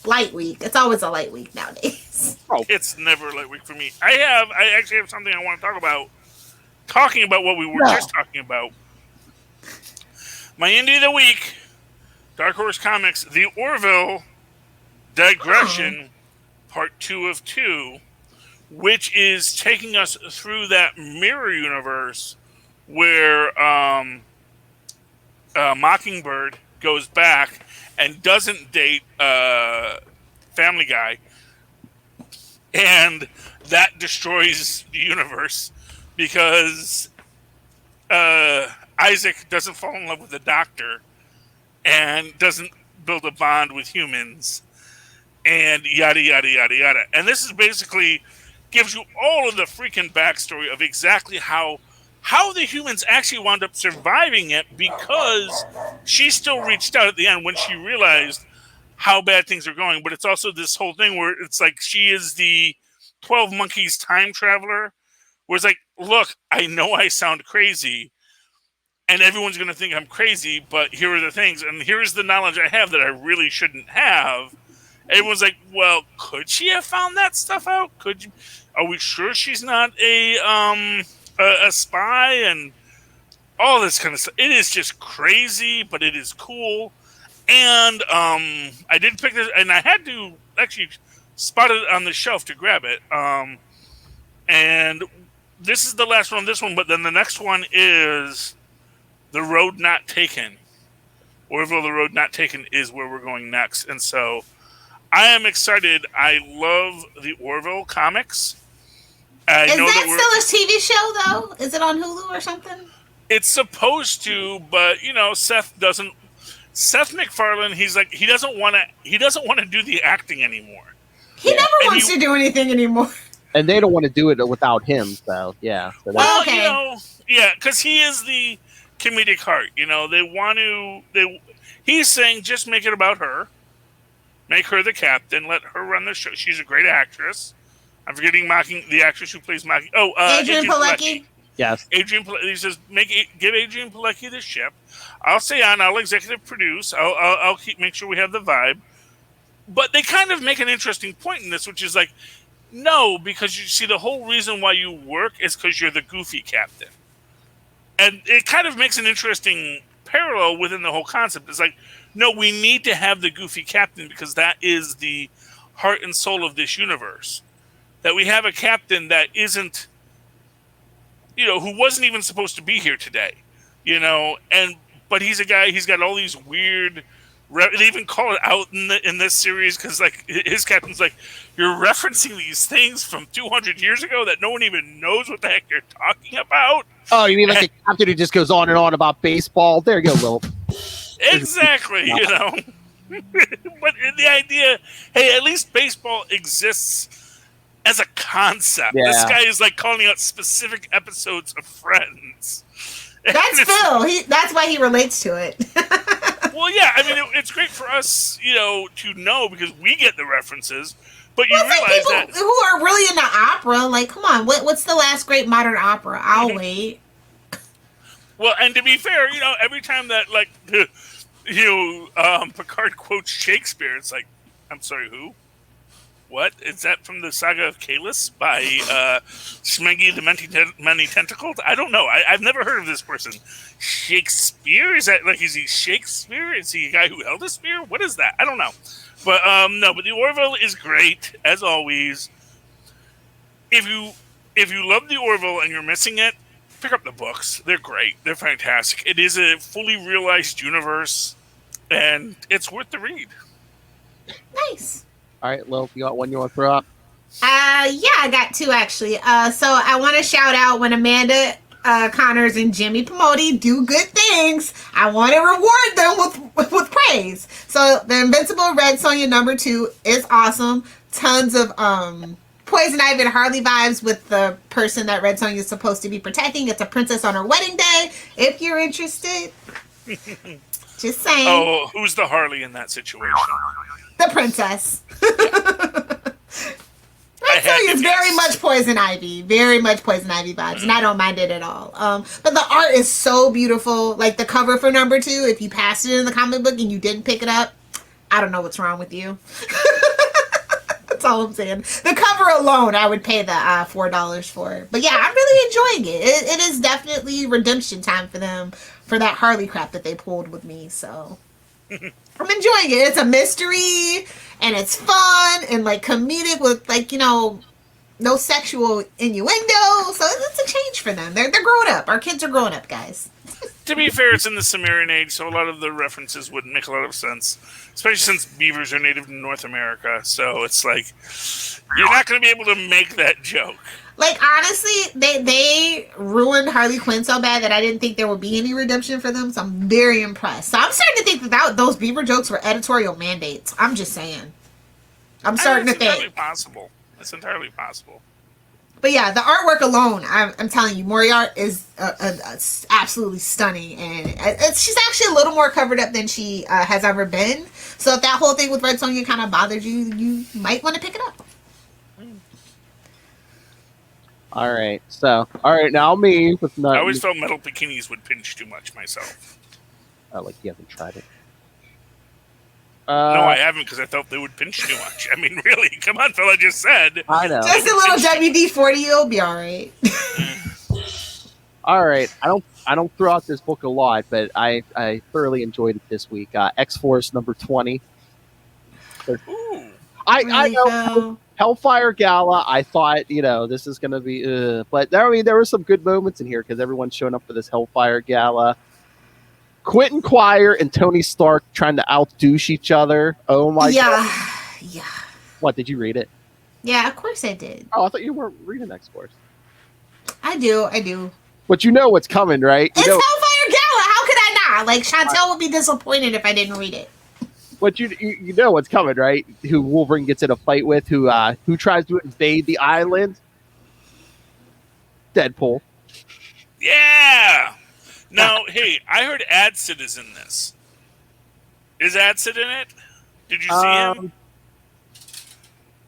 Light week. It's always a light week nowadays. Oh. It's never a light week for me. I actually have something I want to talk about. Talking about what we were just talking about. My indie of the week, Dark Horse Comics, The Orville Digression, Part 2 of 2, which is taking us through that mirror universe where Mockingbird goes back and doesn't date Family Guy, and that destroys the universe because Isaac doesn't fall in love with the Doctor and doesn't build a bond with humans, and yada yada yada yada. And this is basically gives you all of the freaking backstory of exactly how the humans actually wound up surviving it, because she still reached out at the end when she realized how bad things are going. But it's also this whole thing where it's like she is the 12 Monkeys time traveler, where it's like, look, I know I sound crazy and everyone's going to think I'm crazy, but here are the things, and here's the knowledge I have that I really shouldn't have. Everyone's like, well, could she have found that stuff out? Are we sure she's not a spy? And all this kind of stuff. It is just crazy, but it is cool. And I did pick this, and I had to actually spot it on the shelf to grab it. And this is the last one on this one, but then the next one is The Road Not Taken. Orville, The Road Not Taken is where we're going next. And so I am excited. I love the Orville comics. Is that still a TV show, though? Is it on Hulu or something? It's supposed to, but Seth doesn't. Seth MacFarlane, he doesn't want to do the acting anymore. He never wants to do anything anymore. And they don't want to do it without him, so yeah. So because he is the comedic heart. They want to. He's saying just make it about her, make her the captain, let her run the show. She's a great actress. I'm forgetting the actress who plays Mocking. Adrian Pilecki. Yes. Adrian Pilecki. He says, give Adrian Pilecki the ship. I'll stay on. I'll executive produce. I'll make sure we have the vibe. But they kind of make an interesting point in this, which is like, no, because you see the whole reason why you work is because you're the goofy captain. And it kind of makes an interesting parallel within the whole concept. It's like, no, we need to have the goofy captain because that is the heart and soul of this universe. That we have a captain that isn't, who wasn't even supposed to be here today, but he's a guy, he's got all these weird, they even call it out in this series because like his captain's like, you're referencing these things from 200 years ago that no one even knows what the heck you're talking about. Oh, you mean like a captain who just goes on and on about baseball? There you go, Will. Exactly, But the idea, hey, at least baseball exists as a concept. Yeah. This guy is like calling out specific episodes of Friends. That's Phil. That's why he relates to it. Well, yeah, I mean, it's great for us, to know because we get the references. But you realize people that who are really into opera, like, come on, what's the last great modern opera? I'll wait. Well, and to be fair, every time that like Picard quotes Shakespeare, it's like, I'm sorry, who? What? Is that from the Saga of Kalis by Schmeggy the Many Tentacled? I don't know. I've never heard of this person. Shakespeare? Is that like, is he Shakespeare? Is he a guy who held a spear? What is that? I don't know. But no, but the Orville is great, as always. If you love the Orville and you're missing it, pick up the books. They're great. They're fantastic. It is a fully realized universe, and it's worth the read. Nice. All right, Lil, you got one you want to throw up? Yeah, I got two actually. So I want to shout out when Amanda Connors and Jimmy Pomotti do good things. I want to reward them with praise. So the Invincible Red Sonja #2 is awesome. Tons of Poison Ivy and Harley vibes with the person that Red Sonja is supposed to be protecting. It's a princess on her wedding day. If you're interested, just saying. Oh, who's the Harley in that situation? The princess. Red Sonja is very much Poison Ivy. Very much Poison Ivy vibes. And I don't mind it at all. But the art is so beautiful. Like the cover for #2, if you passed it in the comic book and you didn't pick it up, I don't know what's wrong with you. That's all I'm saying. The cover alone, I would pay the $4 for. But yeah, I'm really enjoying it. It is definitely redemption time for them for that Harley crap that they pulled with me. So I'm enjoying it. It's a mystery and it's fun and like comedic with like, no sexual innuendo. So it's a change for them. They're growing up. Our kids are growing up, guys. To be fair, it's in the Sumerian age, so a lot of the references wouldn't make a lot of sense, especially since beavers are native to North America. So it's like, you're not going to be able to make that joke. Like, honestly, they ruined Harley Quinn so bad that I didn't think there would be any redemption for them, so I'm very impressed. So I'm starting to think that those beaver jokes were editorial mandates. I'm just saying. I'm starting to think. It's entirely possible. It's entirely possible. But yeah, the artwork alone, I'm telling you, Moriarty is absolutely stunning. And she's actually a little more covered up than she has ever been. So if that whole thing with Red Sonja kind of bothered you, you might want to pick it up. All right, now me with I always felt metal bikinis would pinch too much myself. Like you haven't tried it. No, I haven't because I thought they would pinch too much. I mean, really, come on, Phil. I just said. I know. Just a little WD-40, you'll be all right. All right, I don't throw out this book a lot, but I thoroughly enjoyed it this week. X-Force #20. Ooh. I know. Hellfire Gala, I thought, this is going to be, but there were some good moments in here because everyone's showing up for this Hellfire Gala. Quentin Quire and Tony Stark trying to outdouche each other. Oh my God. Yeah. What, did you read it? Yeah, of course I did. Oh, I thought you weren't reading X-Force. I do. But you know what's coming, right? It's Hellfire Gala. How could I not? Like, Chantel would be disappointed if I didn't read it. But you know what's coming, right? Who Wolverine gets in a fight with, who tries to invade the island? Deadpool. Yeah. Now, hey, I heard Adsid is in this. Is Adsid in it? Did you see him?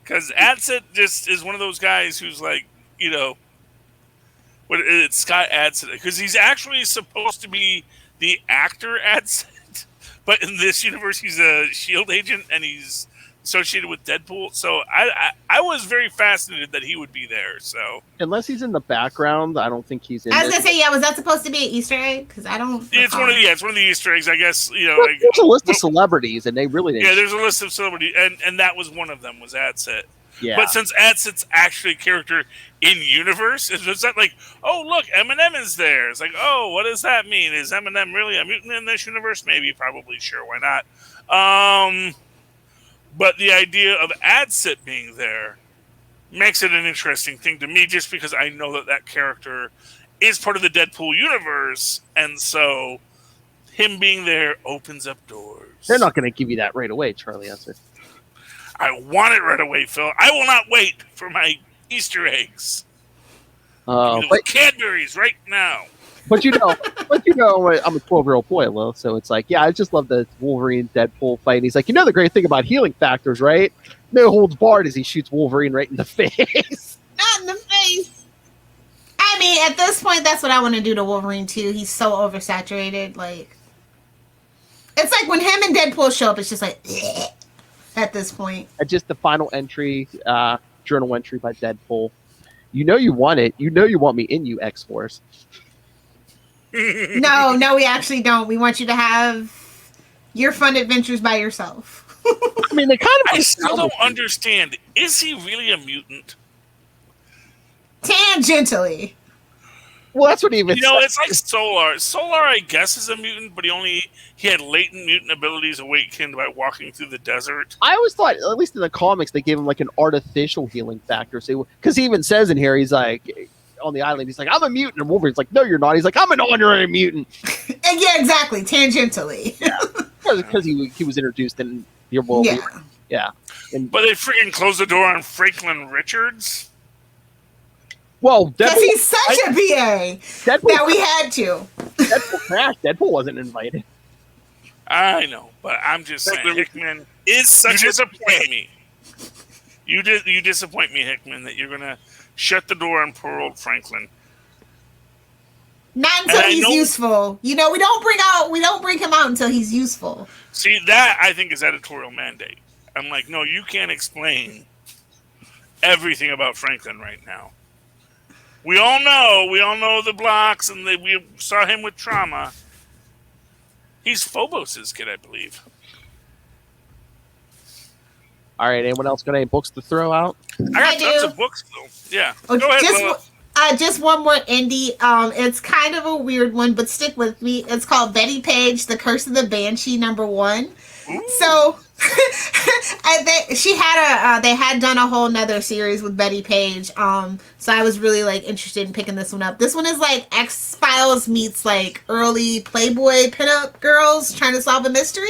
Because Adsit just is one of those guys who's like, it's Scott Adsit. Because he's actually supposed to be the actor Adsit, but in this universe he's a S.H.I.E.L.D. agent and he's associated with Deadpool. So I was very fascinated that he would be there. So unless he's in the background, I don't think he's in. I was gonna say, was that supposed to be an Easter egg? Because I don't. It's one of the Easter eggs, I guess. There's a list of celebrities, and they really didn't. Yeah, there's a list of celebrities, and that was one of them was Adsit. Yeah. But since Adsit's actually a character in universe, it's not like, oh look, Eminem is there. It's like, oh, what does that mean? Is Eminem really a mutant in this universe? Maybe, probably, sure, why not? But the idea of Adsit being there makes it an interesting thing to me, just because I know that character is part of the Deadpool universe, and so him being there opens up doors. They're not going to give you that right away, Charlie Adsit. I want it right away, Phil. I will not wait for my Easter eggs. But Cadbury's right now. But I'm a 12-year-old boy, Lil, so it's like, yeah, I just love the Wolverine Deadpool fight. And he's like, the great thing about healing factors, right? No holds barred as he shoots Wolverine right in the face. Not in the face. I mean, at this point, that's what I want to do to Wolverine too. He's so oversaturated. Like, it's like when him and Deadpool show up, it's just like, ugh, at this point. Just the final entry, journal entry by Deadpool. You want it. You want me in you, X-Force. No, we actually don't. We want you to have your fun adventures by yourself. I mean, they kind of. I still don't understand. Is he really a mutant? Tangentially. Well, that's what he even. It's like Solar. Solar, I guess, is a mutant, but he had latent mutant abilities awakened by walking through the desert. I always thought, at least in the comics, they gave him like an artificial healing factor. So, because he even says in here, he's like, on the island, he's like, I'm a mutant, and Wolverine's like, no, you're not. He's like, I'm an honorary mutant. And yeah, exactly. Tangentially. Yeah, because he was introduced in your world. Yeah. But they freaking closed the door on Franklin Richards. Well, because he's such a BA that we had to. Deadpool crashed. Deadpool wasn't invited. I know, but I'm just saying, Hickman is such a disappoint me. You disappoint me, Hickman, that you're gonna shut the door on poor old Franklin. Not until he's useful. We don't bring him out until he's useful. See, that I think is editorial mandate. I'm like, no, you can't explain everything about Franklin right now. We all know the blocks, and we saw him with trauma. He's Phobos's kid, I believe. All right, anyone else got any books to throw out? I got tons of books, though. Yeah. Oh, go ahead, Lola. Just one more indie. It's kind of a weird one, but stick with me. It's called Betty Page, The Curse of the Banshee, #1. Ooh. So they had done a whole nother series with Betty Page. So I was really interested in picking this one up. This one is like X-Files meets like early Playboy pinup girls trying to solve a mystery.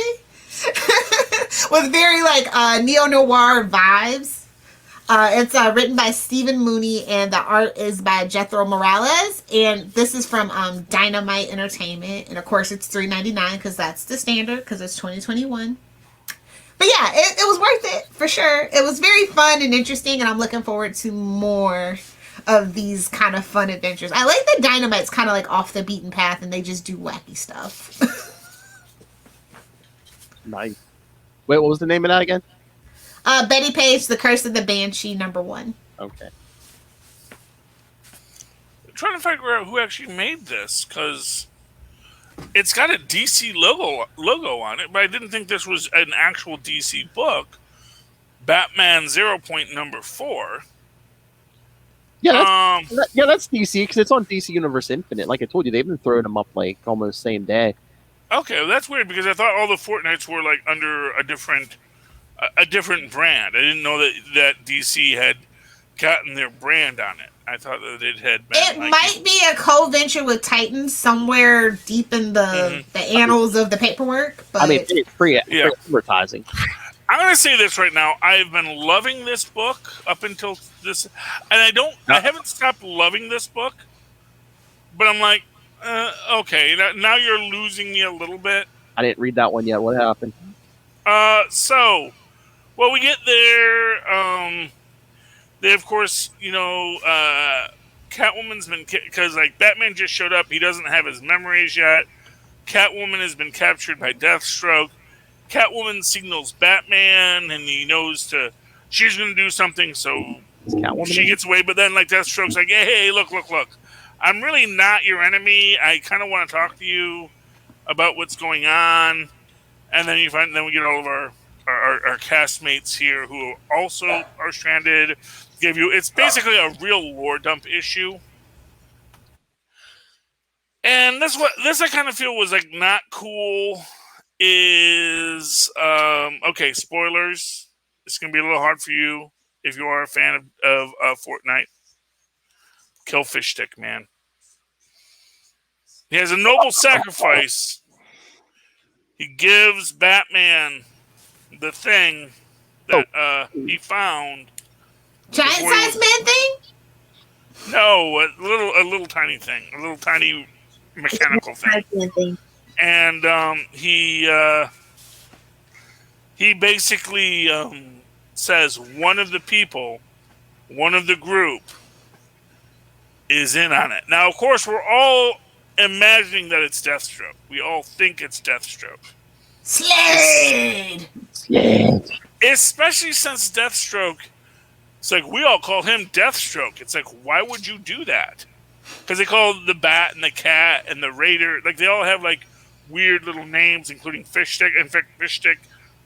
With very neo-noir vibes. It's written by Stephen Mooney, and the art is by Jethro Morales. And this is from Dynamite Entertainment. And of course, it's $3.99 because that's the standard because it's 2021. But yeah, it was worth it for sure. It was very fun and interesting, and I'm looking forward to more of these kind of fun adventures. I like that Dynamite's kind of off the beaten path, and they just do wacky stuff. Nice. Wait, what was the name of that again? Betty Page, The Curse of the Banshee, #1. Okay. I'm trying to figure out who actually made this, because it's got a DC logo on it, but I didn't think this was an actual DC book. Batman 0.4. Yeah, that's DC, because it's on DC Universe Infinite. Like I told you, they've been throwing them up almost same day. Okay, well, that's weird, because I thought all the Fortnites were under a different brand. I didn't know that DC had gotten their brand on it. I thought that it had been. It might be a co-venture with Titans somewhere deep in the annals of the paperwork. But I mean, it's free advertising. I'm going to say this right now. I've been loving this book up until this, and I haven't stopped loving this book. But I'm like, okay, now you're losing me a little bit. I didn't read that one yet. What happened? So Well, we get there. They, of course, Catwoman's been because like Batman just showed up. He doesn't have his memories yet. Catwoman has been captured by Deathstroke. Catwoman signals Batman, and he knows she's going to do something, so she gets away. But then, like Deathstroke's like, hey, look! I'm really not your enemy. I kind of want to talk to you about what's going on. And then we get all of our castmates here who also are stranded. It's basically a real lore dump issue. And this I kind of feel was like not cool is okay, spoilers. It's gonna be a little hard for you if you are a fan of Fortnite. Kill Fishstick, man. He has a noble sacrifice. He gives Batman the thing that he found. Giant size man thing? No, a little tiny thing, a little tiny mechanical thing. And he basically says one of the group is in on it. Now, of course, we're all imagining that it's Deathstroke. We all think it's Deathstroke. Slade! Especially since Deathstroke, it's like we all call him Deathstroke. It's like, why would you do that? Because they call the Bat and the Cat and the Raider, like they all have like weird little names, including Fishstick. In fact, Fishstick,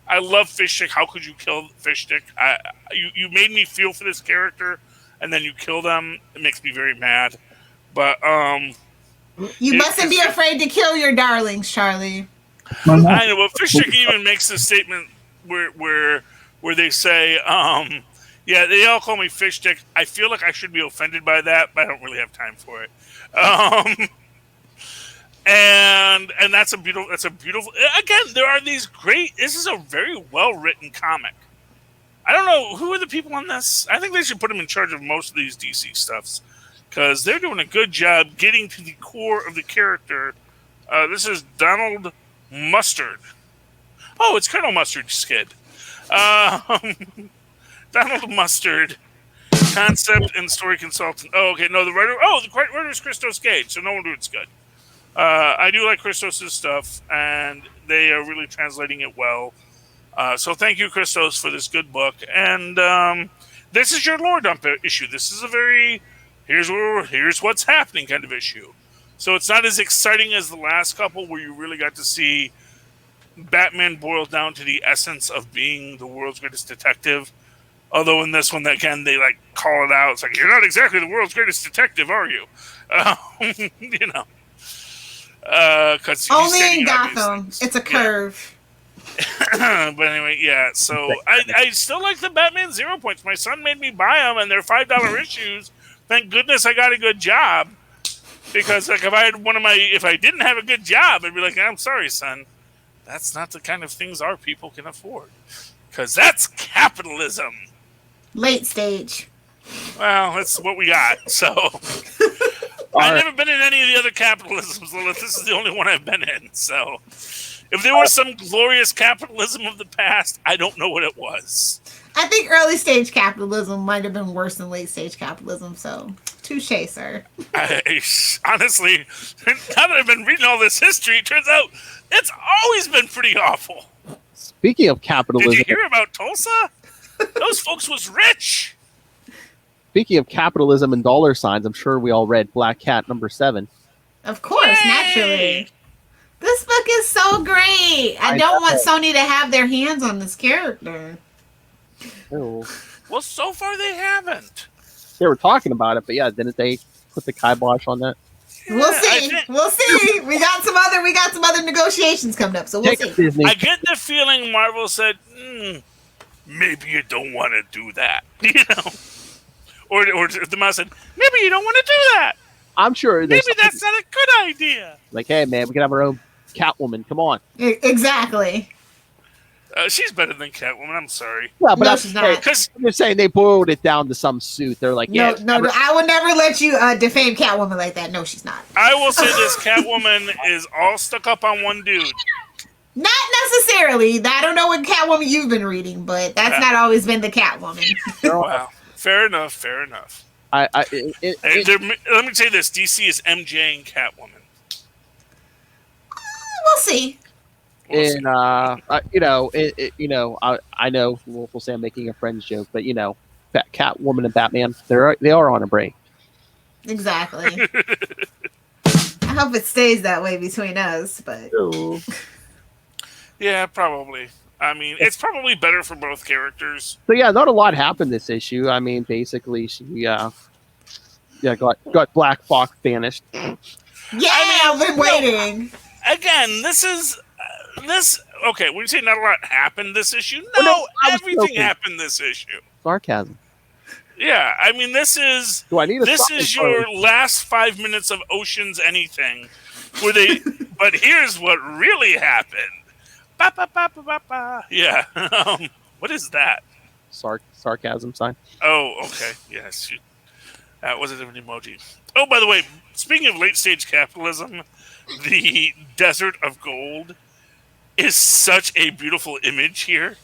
I love Fishstick. How could you kill Fishstick? You made me feel for this character, and then you kill them. It makes me very mad. But you mustn't be afraid to kill your darlings, Charlie. I know, but Fishstick even makes a statement where they say, yeah, they all call me Fishstick. I feel like I should be offended by that, but I don't really have time for it. And that's a beautiful. Again, there are these great. This is a very well written comic. I don't know who are the people on this. I think they should put them in charge of most of these DC stuffs because they're doing a good job getting to the core of the character. This is Donald Mustard. Oh, it's Colonel Mustard Skid. Donald Mustard, concept and story consultant. Oh, okay. No, the writer. Oh, the writer is Christos Gage, so no wonder it's good. I do like Christos' stuff, and they are really translating it well. So thank you, Christos, for this good book. And this is your lore dump issue. This is a very here's what's happening kind of issue. So it's not as exciting as the last couple where you really got to see Batman boiled down to the essence of being the world's greatest detective. Although in this one, again, they like call it out. It's like, you're not exactly the world's greatest detective, are you? You know. Only in Gotham. It's a curve. Yeah. But anyway, yeah. So I still like the Batman 0 points. My son made me buy them, and they're $5 issues. Thank goodness I got a good job. Because like if I didn't have a good job, I'd be like, I'm sorry, son. That's not the kind of things our people can afford. Because that's capitalism. Late stage. Well, that's what we got. So I've never been in any of the other capitalisms. This is the only one I've been in. So if there was some glorious capitalism of the past, I don't know what it was. I think early stage capitalism might have been worse than late stage capitalism. So touche, sir. Honestly, now that I've been reading all this history, it turns out it's always been pretty awful. Speaking of capitalism, did you hear about Tulsa? Those folks was rich. Speaking of capitalism and dollar signs, I'm sure we all read Black Cat #7. Of course, naturally. This book is so great. I don't want Sony to have their hands on this character. Oh. Well, so far they haven't. They were talking about it, but yeah, didn't they put the kibosh on that? We'll see. We'll see. We got some other negotiations coming up, so we'll see. Disney. I get the feeling Marvel said, maybe you don't want to do that, you know, or the mouse said, maybe you don't want to do that. I'm sure. Maybe that's not a good idea. Like, hey, man, we can have our own Catwoman. Come on. Exactly. She's better than Catwoman. I'm sorry. Yeah, but no, she's not. Because I'm just saying they boiled it down to some suit. They're like, yeah. No, I would never let you defame Catwoman like that. No, she's not. I will say this: Catwoman is all stuck up on one dude. Not necessarily. I don't know what Catwoman you've been reading, but that's not always been the Catwoman. Wow. Fair enough. Let me say this: DC is MJ and Catwoman. We'll see. And I know we'll say I'm making a Friends joke, but Catwoman and Batman, they are on a break. Exactly. I hope it stays that way between us, but yeah, probably. I mean, it's probably better for both characters. So yeah, not a lot happened this issue. I mean, basically, she got Black Fox banished. Yeah, I've been waiting. Again, this is okay. When you say not a lot happened this issue, no, everything happened this issue. Sarcasm. Yeah, I mean, this is your last 5 minutes of Ocean's Anything, but here's what really happened. Ba, ba, ba, ba, ba, ba. Yeah. What is that? Sarcasm sign. Oh, okay. Yes. That wasn't an emoji. Oh, by the way, speaking of late stage capitalism, the Desert of Gold is such a beautiful image here.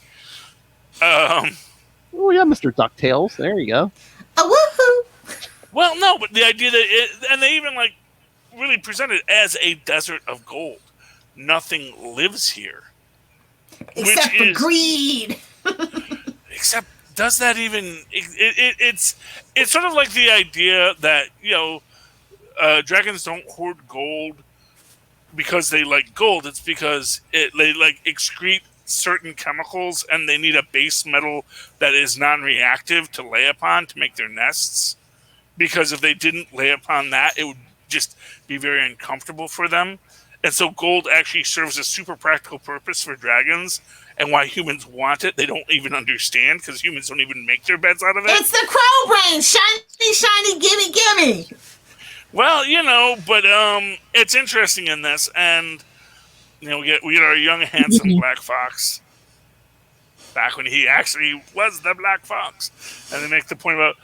Oh yeah, Mr. DuckTales. There you go. Woohoo! Well, no, but the idea that and they even really present it as a desert of gold. Nothing lives here, except for greed. Except, does that even? It's sort of like the idea that dragons don't hoard gold because they like gold. It's because they excrete certain chemicals, and they need a base metal that is non-reactive to lay upon to make their nests. Because if they didn't lay upon that, it would just be very uncomfortable for them. And so gold actually serves a super practical purpose for dragons, and why humans want it, they don't even understand, because humans don't even make their beds out of it. It's the crow brain! Shiny, gimme! Well, but it's interesting in this, and we get our young, handsome Black Fox, back when he actually was the Black Fox. And they make the point about,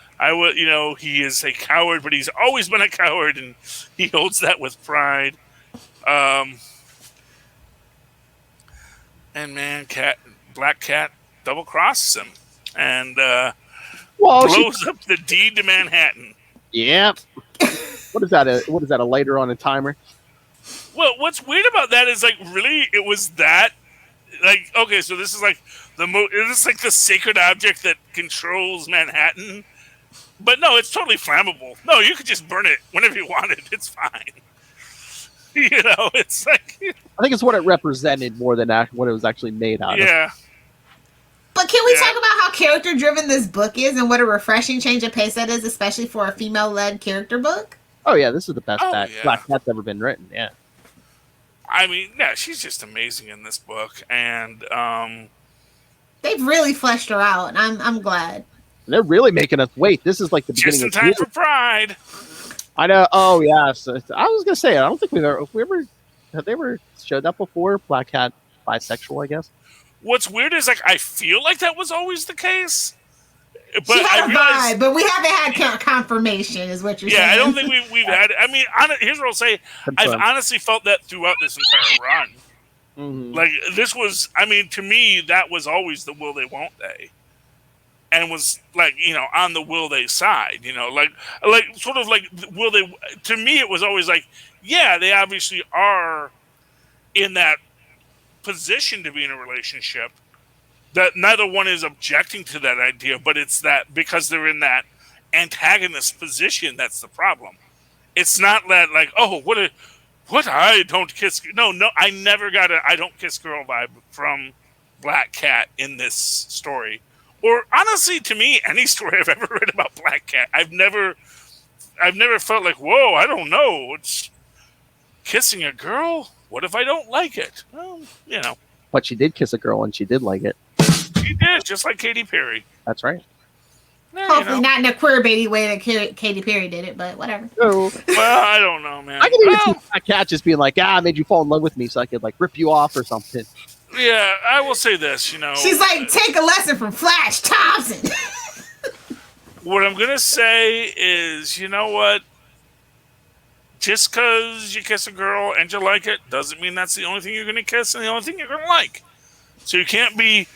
he is a coward, but he's always been a coward, and he holds that with pride. And man, Black Cat double crosses him and blows up the deed to Manhattan. Yep. What is that? A lighter on a timer? Well, what's weird about that is really it was that okay, so this is this is the sacred object that controls Manhattan. But no, it's totally flammable. No, you could just burn it whenever you wanted. It's fine. It's like... I think it's what it represented more than what it was actually made out of. Yeah. But can we talk about how character-driven this book is and what a refreshing change of pace that is, especially for a female-led character book? Oh, yeah, this is the best Black Cat's ever been written, yeah. I mean, yeah, she's just amazing in this book, and... They've really fleshed her out, and I'm glad. They're really making us wait. This is like the beginning of the time for Pride. I know. Oh, yeah. So, I was going to say, I don't think have they ever showed that before? Black Cat bisexual, I guess. What's weird is I feel like that was always the case. But she had a vibe, but we haven't had confirmation, is what you're saying. Yeah, I don't think we've had. I mean, here's what I'll say. I've honestly felt that throughout this entire run. Mm-hmm. This was, to me, that was always the will they, won't they. And was on the will they side, sort of will they. To me, it was always yeah, they obviously are in that position to be in a relationship. That neither one is objecting to that idea, but it's that because they're in that antagonist position, that's the problem. It's not that what I don't kiss. No, I never got a I don't kiss girl vibe from Black Cat in this story. Or honestly, to me, any story I've ever read about Black Cat, I've never felt whoa, I don't know. It's kissing a girl. What if I don't like it? Well, But she did kiss a girl, and she did like it. She did, just like Katy Perry. That's right. Hopefully not in a queer-baity way that Katy Perry did it, but whatever. Well, I don't know, man. I can even see Black Cat just being I made you fall in love with me so I could rip you off or something. Yeah, I will say this, She's take a lesson from Flash Thompson. What I'm going to say is, you know what? just because you kiss a girl and you like it doesn't mean that's the only thing you're going to kiss and the only thing you're going to like. So you can't be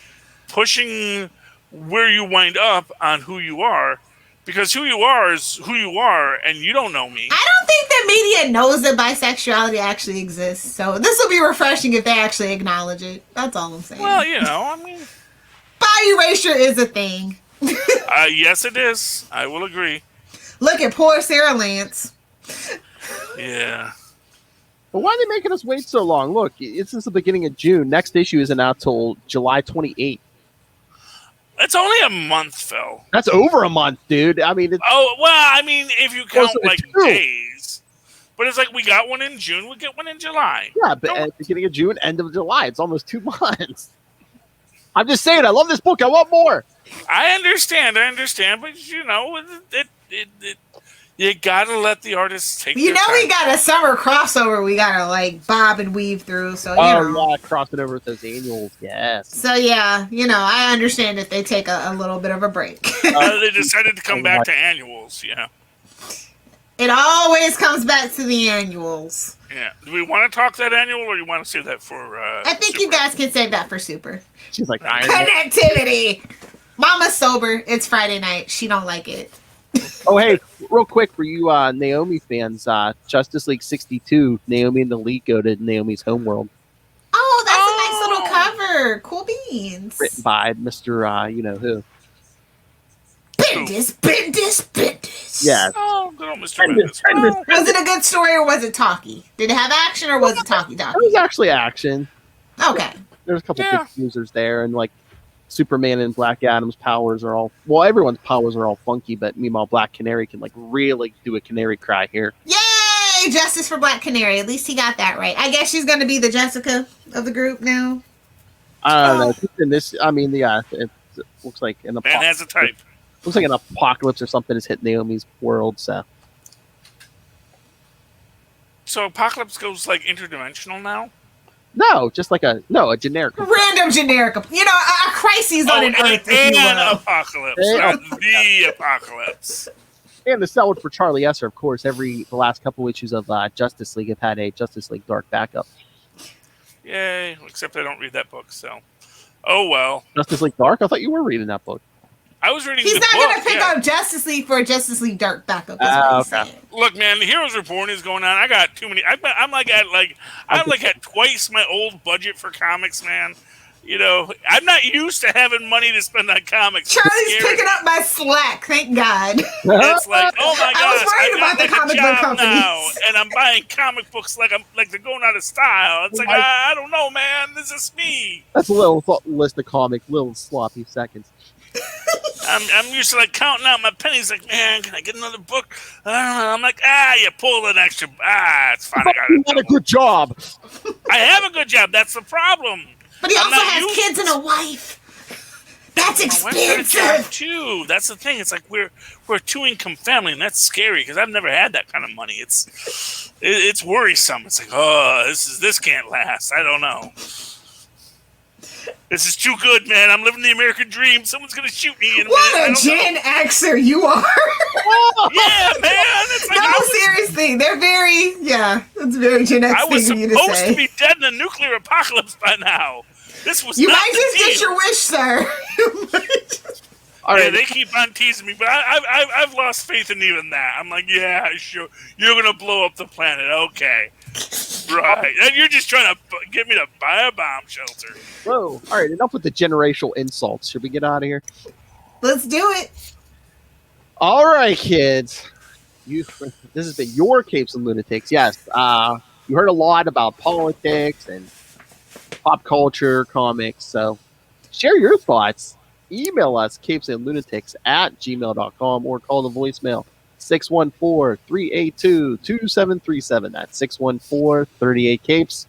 pushing where you wind up on who you are, because who you are is who you are, and you don't know me. I don't think the media knows that bisexuality actually exists, so this will be refreshing if they actually acknowledge it. That's all I'm saying. Well, you know, I mean... Bi erasure is a thing. Yes, it is. I will agree. Look at poor Sarah Lance. Yeah. But why are they making us wait so long? Look, it's since the beginning of June. Next issue isn't out till July 28th. It's only a month, Phil. That's over a month, dude. I mean, if you count like days. But it's like we got one in June, we get one in July. Yeah, but at the beginning of June, end of July. It's almost 2 months. I'm just saying, I love this book. I want more. I understand, but you know, you gotta let the artists take. You know, their time. we got a summer crossover. We gotta like bob and weave through. So you know, yeah, crossing over with those annuals. Yes. So yeah, you know, I understand that they take a little bit of a break. They decided to come back to annuals. Yeah. It always comes back to the annuals. Yeah. Do we want to talk that annual, or do you want to save that for? I think Super? you guys can save that for Super. She's like, connectivity. Mama's sober. It's Friday night. She don't like it. Oh, hey, real quick for you Naomi fans, Justice League 62, Naomi and the League go to Naomi's homeworld. Oh, that's a nice little cover. Cool beans. Written by Mr. You know who. Bendis. Yeah. Oh, good old Mr. Bendis. Was it a good story or was it talky? Did it have action or was it talky? It was actually action. Okay. There's a couple big users there, and like Superman and Black Adam's powers are all, well, everyone's powers are all funky, but meanwhile Black Canary can like really do a canary cry here. Yay! Justice for Black Canary. At least he got that right. I guess she's going to be the Jessica of the group now. I don't know. In this, I mean, yeah, it looks like an Man has a type. Looks like an apocalypse or something has hit Naomi's world. So Apocalypse goes like interdimensional now. No, just like a generic. Random generic. You know, a crisis on an Earth. An apocalypse. Not the apocalypse. And to sell it for Charlie Esser, of course, the last couple issues of Justice League have had a Justice League Dark backup. Yay, except I don't read that book, so. Oh, well. Justice League Dark? I thought you were reading that book. I was reading He's the not book. He's not going to pick up Justice League for a Justice League Dark backup. Okay. Look, man, the Heroes Reborn is going on. I got too many. I'm at twice my old budget for comics, man. You know, I'm not used to having money to spend on comics. Charlie's picking up my slack. Thank God. It's like, oh my gosh, I was worried about the comic book companies now, and I'm buying comic books like they're going out of style. It's like I don't know, man. This is me. That's a little list of comics, little sloppy seconds. I'm used to like counting out my pennies. Like, man, can I get another book? I don't know. I'm like, you pull an extra. It's fine. I got it. You had a good job. I have a good job. That's the problem. But he also has kids and a wife. That's expensive too. That's the thing. It's like we're a two-income family, and that's scary because I've never had that kind of money. It's worrisome. It's like, this can't last. I don't know. This is too good, man. I'm living the American dream. Someone's gonna shoot me in a minute. What a Gen Xer you are! Yeah, man. It's like seriously, they're very it's very Gen X. I was thing supposed to be dead in a nuclear apocalypse by now. This was you not might just get your wish, sir. Yeah, they keep on teasing me, but I've lost faith in even that. I'm like, yeah, sure, you're gonna blow up the planet, okay, right? And you're just trying to get me to buy a bomb shelter. Whoa! All right, enough with the generational insults. Should we get out of here? Let's do it. All right, kids. This has been your Capes and Lunatics. Yes, you heard a lot about politics and pop culture, comics. So share your thoughts. Email us, capesandlunatics@gmail.com, or call the voicemail 614-382-2737. That's 614-38-CAPES.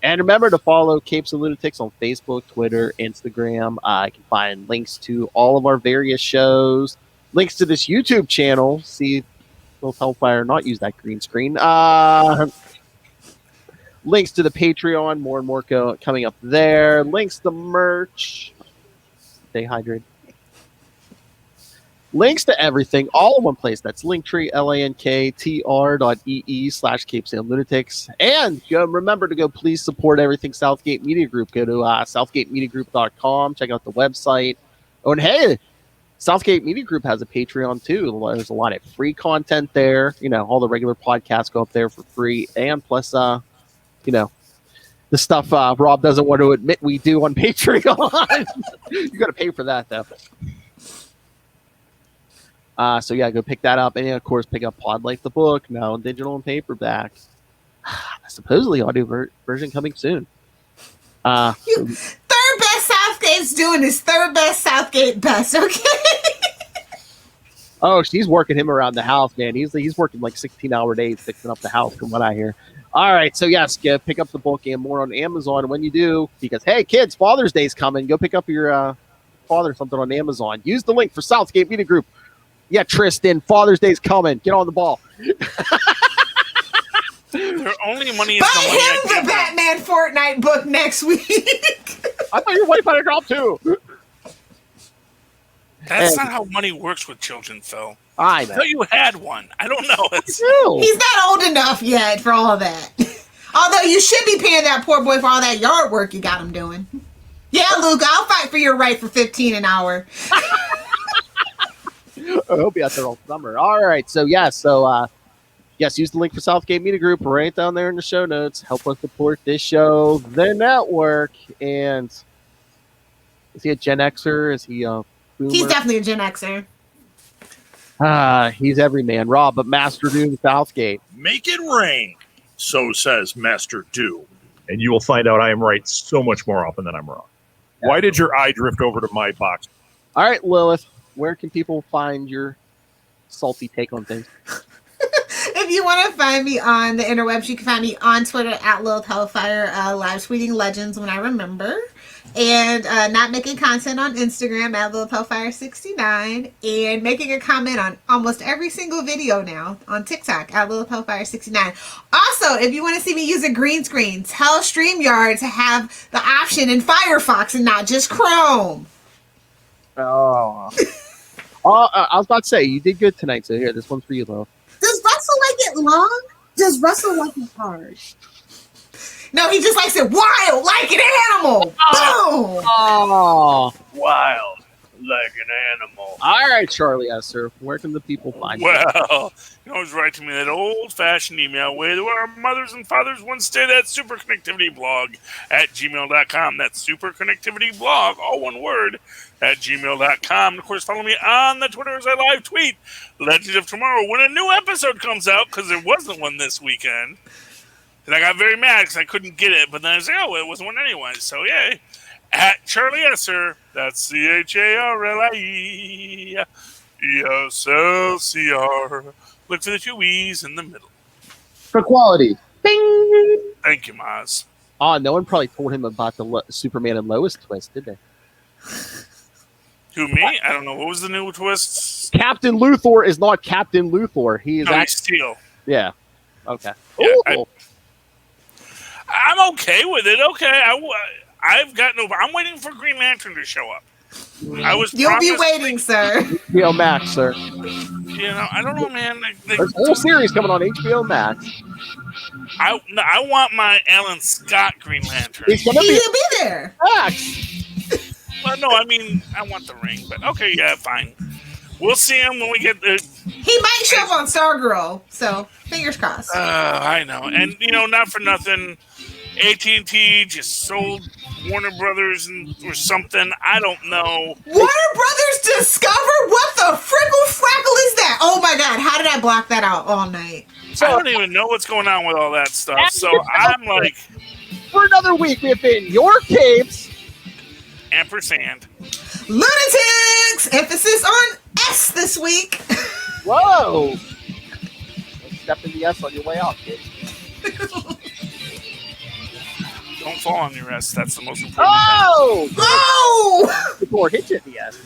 And remember to follow Capes and Lunatics on Facebook, Twitter, Instagram. You can find links to all of our various shows, links to this YouTube channel. See, will Hellfire not use that green screen. Links to the Patreon, more and more coming up there. Links to merch. Stay hydrated. Links to everything, all in one place. That's Linktree, linktr.ee/capesandlunatics. And remember to go, please support everything Southgate Media Group. Go to southgatemediagroup.com. Check out the website. Oh, and hey, Southgate Media Group has a Patreon too. There's a lot of free content there. All the regular podcasts go up there for free. And plus, the stuff Rob doesn't want to admit we do on Patreon. You got to pay for that, though. So yeah, go pick that up, and of course pick up Pod Life the book, now in digital and paperback. Supposedly audio version coming soon. Third best Southgate's doing his third best Southgate best, okay? Oh, she's working him around the house, man. He's working like 16-hour days fixing up the house, from what I hear. All right, so yes, go pick up the book and more on Amazon when you do, because hey, kids, Father's Day's coming. Go pick up your father something on Amazon. Use the link for Southgate Media Group. Yeah, Tristan, Father's Day's coming. Get on the ball. Their only money is Buy the money him the Batman Fortnite book next week. I thought your wife had a drop too. That's not how money works with children, Phil. I know. I thought you had one. I don't know. He's not old enough yet for all of that. Although you should be paying that poor boy for all that yard work you got him doing. Yeah, Luke, I'll fight for your right for $15 an hour. He'll be out there all summer. All right. So, yes, use the link for Southgate Media Group right down there in the show notes. Help us support this show, the network. And is he a Gen Xer? Is he a boomer? He's definitely a Gen Xer. He's every man. Rob, but Master Doom Southgate. Make it rain, so says Master Doom. And you will find out I am right so much more often than I'm wrong. Yeah. Why did your eye drift over to my box? All right, Lilith. Where can people find your salty take on things? If you want to find me on the interwebs, you can find me on Twitter at Lilith Hellfire, live tweeting legends when I remember, and not making content on Instagram at Lilith Hellfire 69, and making a comment on almost every single video now on TikTok at Lilith Hellfire 69. Also, if you want to see me use a green screen, tell StreamYard to have the option in Firefox and not just Chrome. Oh. I was about to say, you did good tonight, so here, this one's for you, Lil. Does Russell like it long? Does Russell like it hard? No, he just likes it wild, like an animal. Boom! Oh, wild, like an animal. All right, Charlie Esser, where can the people find you? Well, you always write to me that old-fashioned email way where our mothers and fathers once did at superconnectivityblog@gmail.com. That's superconnectivityblog, all one word, @gmail.com. And of course, follow me on the Twitter as I live tweet Legends of Tomorrow when a new episode comes out, because there wasn't one this weekend. And I got very mad because I couldn't get it, but then I was like, oh, it wasn't one anyway. So, yay. @Charlie Esser, that's CHARLIE, ESLCR. Look for the two E's in the middle. For quality. Bing! Thank you, Maz. Oh, no one probably told him about the Superman and Lois twist, did they? Who, me? I don't know. What was the new twist? Captain Luthor is not Captain Luthor. He is he's Steel. Yeah. Okay. Yeah, cool. I'm okay with it. Okay. I've got no... I'm waiting for Green Lantern to show up. You'll be waiting, sir. HBO Max, sir. I don't know, man. There's a whole series coming on HBO Max. I want my Alan Scott Green Lantern. He's gonna be there. Max. Well, no, I mean, I want the ring, but okay, yeah, fine. We'll see him when we get the... He might show up on Stargirl, so fingers crossed. I know. And, not for nothing, AT&T just sold Warner Brothers or something. I don't know. Warner Brothers Discover? What the frickle frackle is that? Oh, my God. How did I block that out all night? I don't even know what's going on with all that stuff. So I'm like... For another week, we have been your capes... Ampersand. Lunatics! Emphasis on S this week. Whoa! Step in the S on your way out, kid. Don't fall on your S. That's the most important thing. Oh! Before hit you at the S.